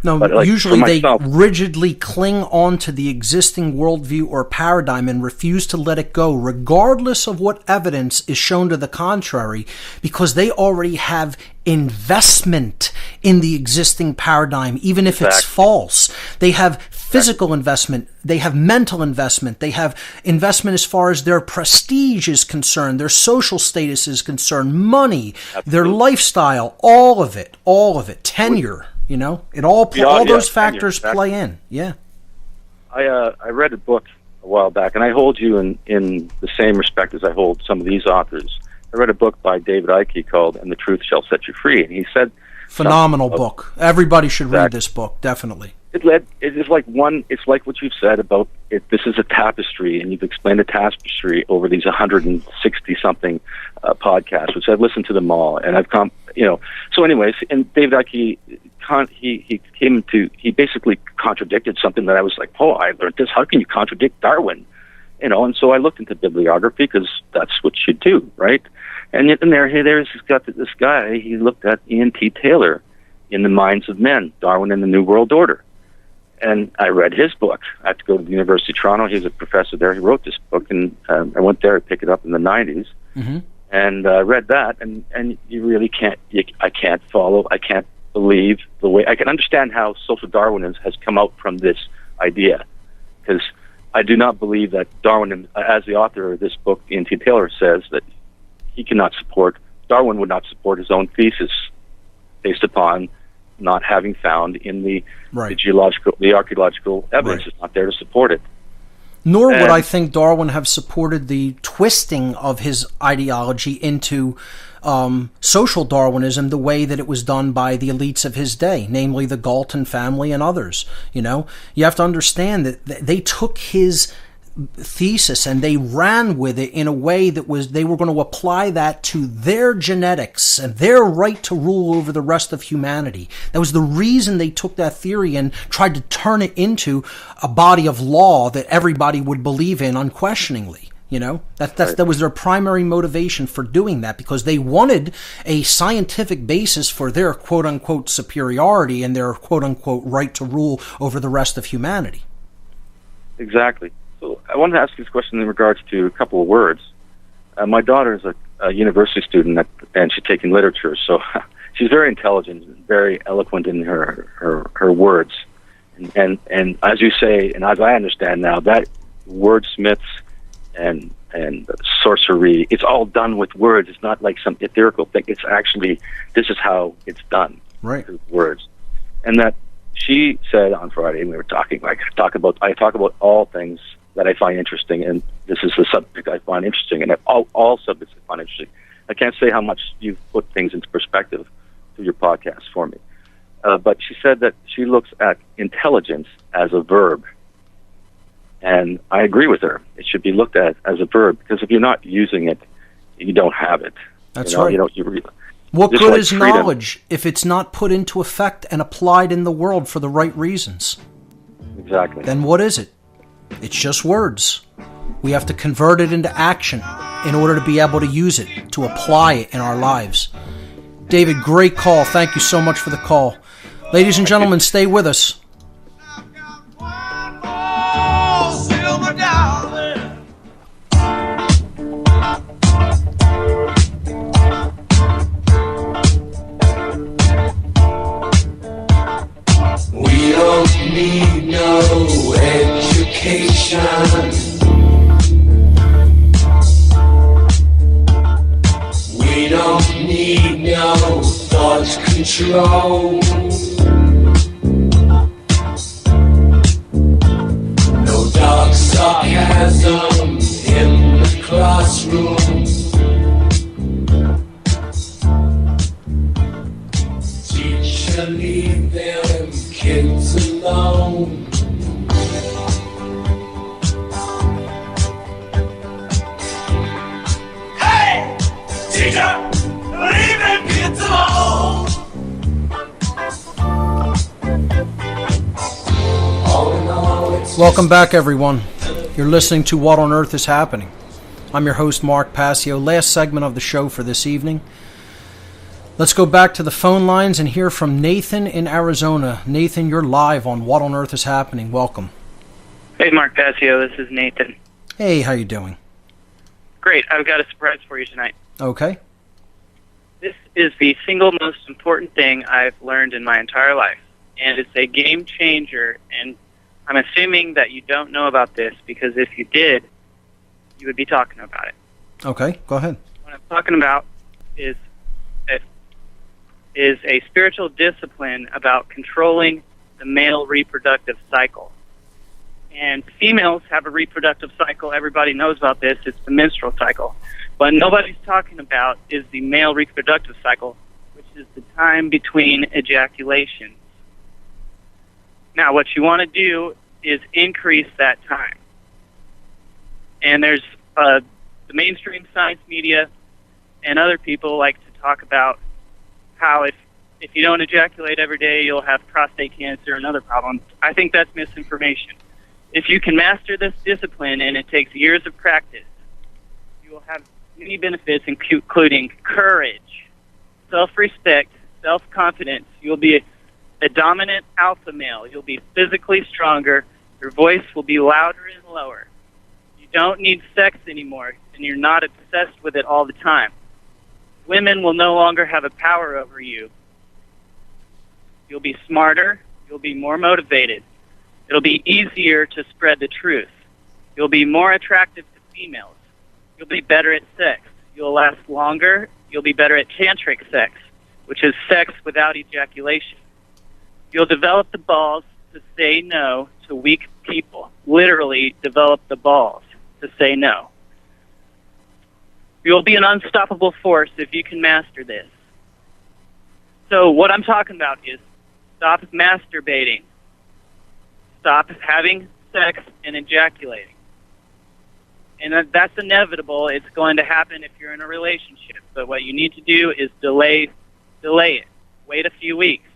No, but usually they rigidly cling on to the existing worldview or paradigm and refuse to let it go, regardless of what evidence is shown to the contrary, because they already have investment in the existing paradigm, even if it's false. They have physical investment, they have mental investment, they have investment as far as their prestige is concerned, their social status is concerned, money, their lifestyle, all of it, tenure. You know, all those factors play in. Yeah. I read a book a while back, and I hold you in the same respect as I hold some of these authors. I read a book by David Icke called "And the Truth Shall Set You Free," and he said, "Phenomenal book. Everybody should read this book. Definitely." It is like it's like what you've said about it. This is a tapestry, and you've explained the tapestry over these 160 something podcasts, which I've listened to them all, and I've come, So, anyways, and David Icke. He basically contradicted something that I was like, I learned this. How can you contradict Darwin? And so I looked into bibliography because that's what you do, right? And there's got this guy. He looked at Ian T. Taylor in The Minds of Men, Darwin and the New World Order, and I read his book. I had to go to the University of Toronto. He was a professor there. He wrote this book, and I went there to pick it up in the 90s, and read that. And you really can't. I can't follow. I can't believe the way I can understand how social Darwinism has come out from this idea, because I do not believe that Darwin, as the author of this book, Ian T. Taylor, says that Darwin would not support his own thesis based upon not having found in the archaeological evidence is not there to support it. Nor would I think Darwin have supported the twisting of his ideology into social Darwinism the way that it was done by the elites of his day, namely the Galton family and others. You have to understand that they took his thesis and they ran with it in a way that they were going to apply that to their genetics and their right to rule over the rest of humanity. That was the reason they took that theory and tried to turn it into a body of law that everybody would believe in unquestioningly. That was their primary motivation for doing that, because they wanted a scientific basis for their quote-unquote superiority and their quote-unquote right to rule over the rest of humanity. Exactly. So I wanted to ask you this question in regards to a couple of words. My daughter is a university student, and she's taking literature, so she's very intelligent, very eloquent in her words. And as you say, and as I understand now, that wordsmiths and sorcery, it's all done with words. It's not like some ethereal thing. It's actually, this is how it's done. Right. With words. And that she said on Friday, we were talking, I talk about all things that I find interesting, and this is the subject I find interesting, and all subjects I find interesting. I can't say how much you've put things into perspective through your podcast for me. But she said that she looks at intelligence as a verb. And I agree with her. It should be looked at as a verb, because if you're not using it, you don't have it. That's right. What good is knowledge if it's not put into effect and applied in the world for the right reasons? Exactly. Then what is it? It's just words. We have to convert it into action in order to be able to use it, to apply it in our lives. David, great call. Thank you so much for the call. Ladies and gentlemen, stay with us. We don't need no education. We don't need no thought control. No dark sarcasm in the classroom. Teacher, leave them kids alone. Welcome back, everyone. You're listening to What on Earth is Happening. I'm your host, Mark Passio. Last segment of the show for this evening. Let's go back to the phone lines and hear from Nathan in Arizona. Nathan, you're live on What on Earth is Happening. Welcome. Hey, Mark Passio. This is Nathan. Hey, how you doing? Great. I've got a surprise for you tonight. Okay. This is the single most important thing I've learned in my entire life, and it's a game changer, and I'm assuming that you don't know about this, because if you did, you would be talking about it. Okay, go ahead. What I'm talking about is a spiritual discipline about controlling the male reproductive cycle. And females have a reproductive cycle. Everybody knows about this. It's the menstrual cycle. What nobody's talking about is the male reproductive cycle, which is the time between ejaculations. Now, what you want to do is increase that time. And there's the mainstream science media and other people like to talk about how if you don't ejaculate every day, you'll have prostate cancer and other problems. I think that's misinformation. If you can master this discipline, and it takes years of practice, you will have many benefits, including courage, self-respect, self-confidence. You'll be a dominant alpha male. You'll be physically stronger. Your voice will be louder and lower. You don't need sex anymore, and you're not obsessed with it all the time. Women will no longer have a power over you. You'll be smarter. You'll be more motivated. It'll be easier to spread the truth. You'll be more attractive to females. You'll be better at sex. You'll last longer. You'll be better at tantric sex, which is sex without ejaculation. You'll develop the balls to say no to weak people. Literally develop the balls to say no. You'll be an unstoppable force if you can master this. So what I'm talking about is stop masturbating. Stop having sex and ejaculating. And that's inevitable. It's going to happen if you're in a relationship. But what you need to do is delay it. Wait a few weeks.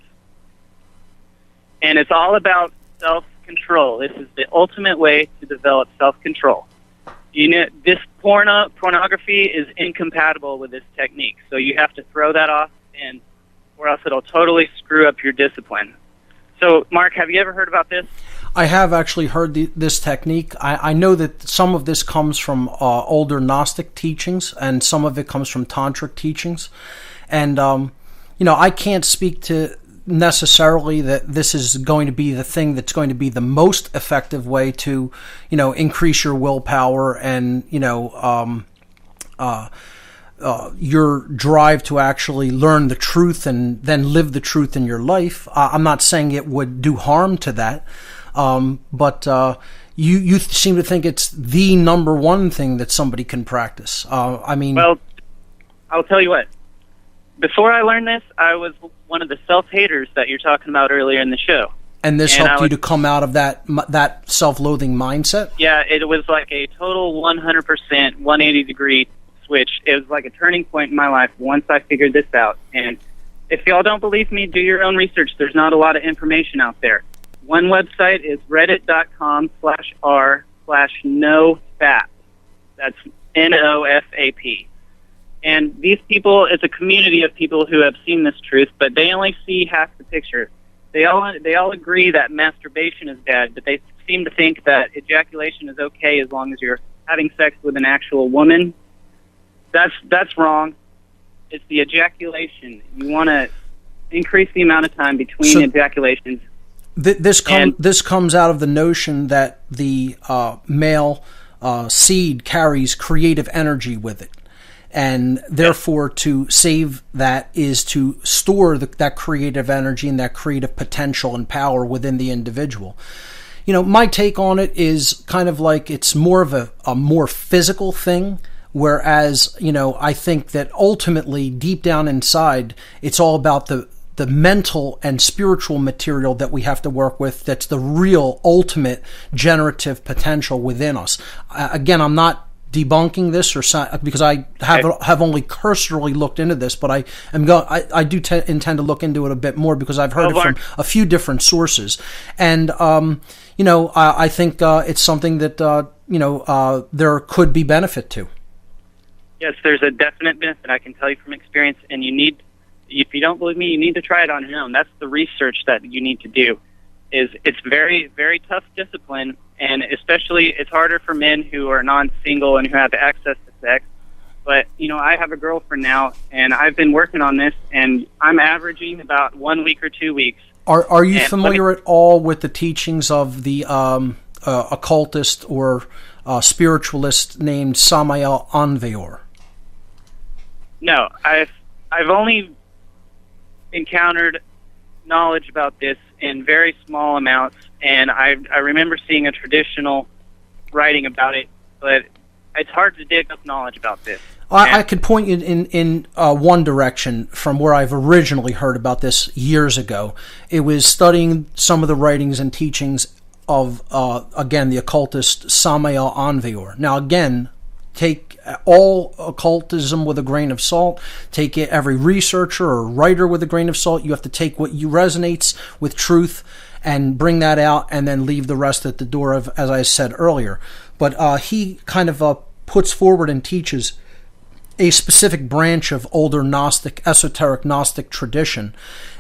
And it's all about self-control. This is the ultimate way to develop self-control. You know, this pornography is incompatible with this technique. So you have to throw that off, or else it'll totally screw up your discipline. So, Mark, have you ever heard about this? I have actually heard this technique. I know that some of this comes from older Gnostic teachings, and some of it comes from Tantric teachings. And, I can't speak to necessarily that this is going to be the thing that's going to be the most effective way to, increase your willpower and, your drive to actually learn the truth and then live the truth in your life. I'm not saying it would do harm to that, but you seem to think it's the number one thing that somebody can practice. Well, I'll tell you what. Before I learned this, I was one of the self-haters that you're talking about earlier in the show. And this helped you to come out of that self-loathing mindset? Yeah, it was like a total 100%, 180-degree switch. It was like a turning point in my life once I figured this out. And if y'all don't believe me, do your own research. There's not a lot of information out there. One website is reddit.com/r/nofap. That's NOFAP. And these people, it's a community of people who have seen this truth, but they only see half the picture. They all agree that masturbation is bad, but they seem to think that ejaculation is okay as long as you're having sex with an actual woman. That's wrong. It's the ejaculation. You want to increase the amount of time between ejaculations. This comes out of the notion that the male seed carries creative energy with it. And therefore, to save that is to store that creative energy and that creative potential and power within the individual. My take on it is kind of like it's more of a more physical thing, whereas, I think that ultimately, deep down inside, it's all about the mental and spiritual material that we have to work with. That's the real ultimate generative potential within us. Again, I'm not debunking this, or because I have only cursorily looked into this, but I do intend to look into it a bit more, because I've heard it from a few different sources, and I think it's something that there could be benefit to. Yes, there's a definite benefit, I can tell you from experience, and if you don't believe me, you need to try it on your own. That's the research that you need to do. It's very, very tough discipline, and especially it's harder for men who are non-single and who have access to sex. But, I have a girlfriend now, and I've been working on this, and I'm averaging about 1 week or 2 weeks. Are you familiar at all with the teachings of the occultist or spiritualist named Samael Aun-Weor? No, I've only encountered knowledge about this in very small amounts, and I remember seeing a traditional writing about it, but it's hard to dig up knowledge about this. I could point you in one direction from where I've originally heard about this years ago. It was studying some of the writings and teachings of, again, the occultist Samael Aun-Weor. Now, again, take all occultism with a grain of salt. Take every researcher or writer with a grain of salt. You have to take what resonates with truth and bring that out, and then leave the rest at the door, as I said earlier. But he kind of puts forward and teaches a specific branch of older Gnostic, esoteric Gnostic tradition.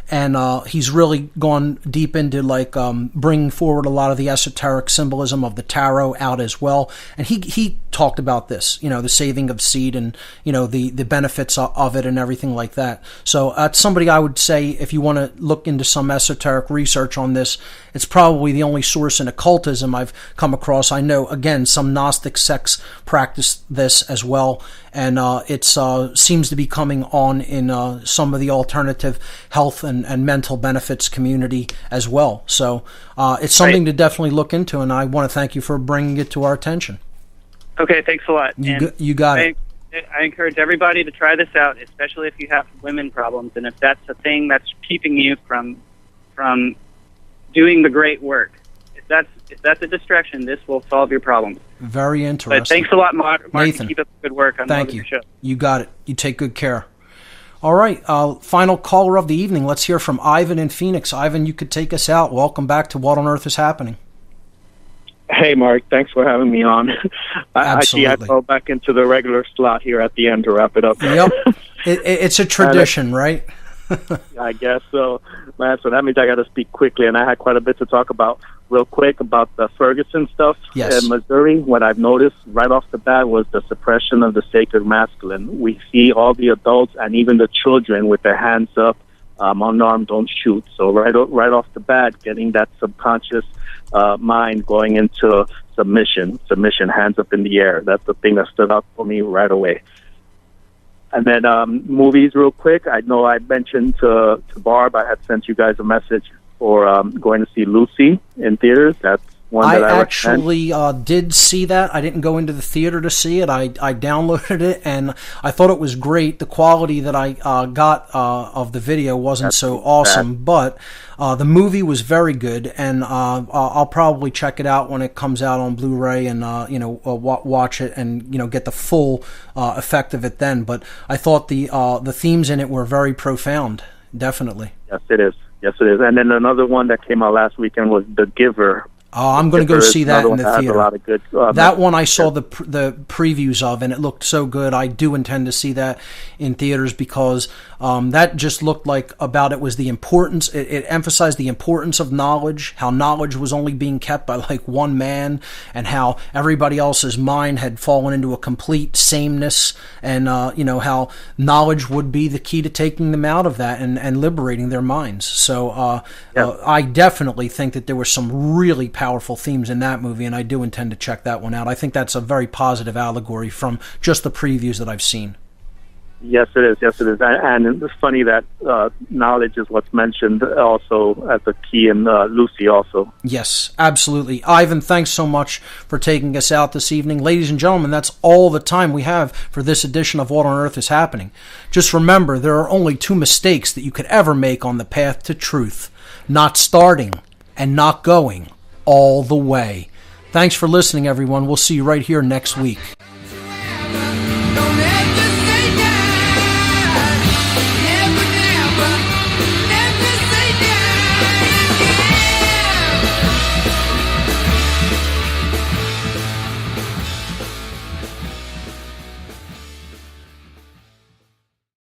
And he's really gone deep into bringing forward a lot of the esoteric symbolism of the tarot out as well. And he talked about this, the saving of seed and, the benefits of it and everything like that. So that's somebody I would say, if you want to look into some esoteric research on this, it's probably the only source in occultism I've come across. I know, again, some Gnostic sects practice this as well. And it seems to be coming on in some of the alternative health and mental benefits community as well. So it's something to definitely look into, and I want to thank you for bringing it to our attention. Okay, thanks a lot. You got it. I encourage everybody to try this out, especially if you have women problems, and if that's a thing that's keeping you from doing the great work. If that's a distraction, this will solve your problems. Very interesting. But thanks a lot, Mark. Nathan, keep up the good work. Thank you. Show. You got it. You take good care. All right, final caller of the evening. Let's hear from Ivan in Phoenix. Ivan, you could take us out. Welcome back to What on Earth is Happening. Hey, Mark. Thanks for having me on. Absolutely. I fell back into the regular slot here at the end to wrap it up. Yep. It's a tradition, right? I guess so. Man, so that means I got to speak quickly, and I had quite a bit to talk about real quick about the Ferguson stuff in Missouri. What I've noticed right off the bat was the suppression of the sacred masculine. We see all the adults and even the children with their hands up, unarmed, don't shoot. So right off the bat, getting that subconscious mind going into submission, hands up in the air. That's the thing that stood out for me right away. And then movies real quick. I know I mentioned to Barb, I had sent you guys a message for going to see Lucy in theaters. That's one that I actually did see that. I didn't go into the theater to see it. I downloaded it, and I thought it was great. The quality that I got of the video wasn't so awesome, but the movie was very good, and I'll probably check it out when it comes out on Blu-ray and watch it and get the full effect of it then. But I thought the themes in it were very profound. Definitely. Yes, it is. And then another one that came out last weekend was The Giver. I'm going to go see that in the theater. A lot of good, that one I saw the previews of, and it looked so good. I do intend to see that in theaters because that just looked like it was the importance. It emphasized the importance of knowledge, how knowledge was only being kept by like one man, and how everybody else's mind had fallen into a complete sameness, and how knowledge would be the key to taking them out of that and liberating their minds. So I definitely think that there were some really powerful themes in that movie, and I do intend to check that one out. I think that's a very positive allegory from just the previews that I've seen. Yes, it is. And it's funny that knowledge is what's mentioned also as a key in Lucy also. Yes, absolutely. Ivan, thanks so much for taking us out this evening. Ladies and gentlemen, that's all the time we have for this edition of What on Earth is Happening. Just remember, there are only two mistakes that you could ever make on the path to truth: not starting and not going all the way. Thanks for listening, everyone. We'll see you right here next week.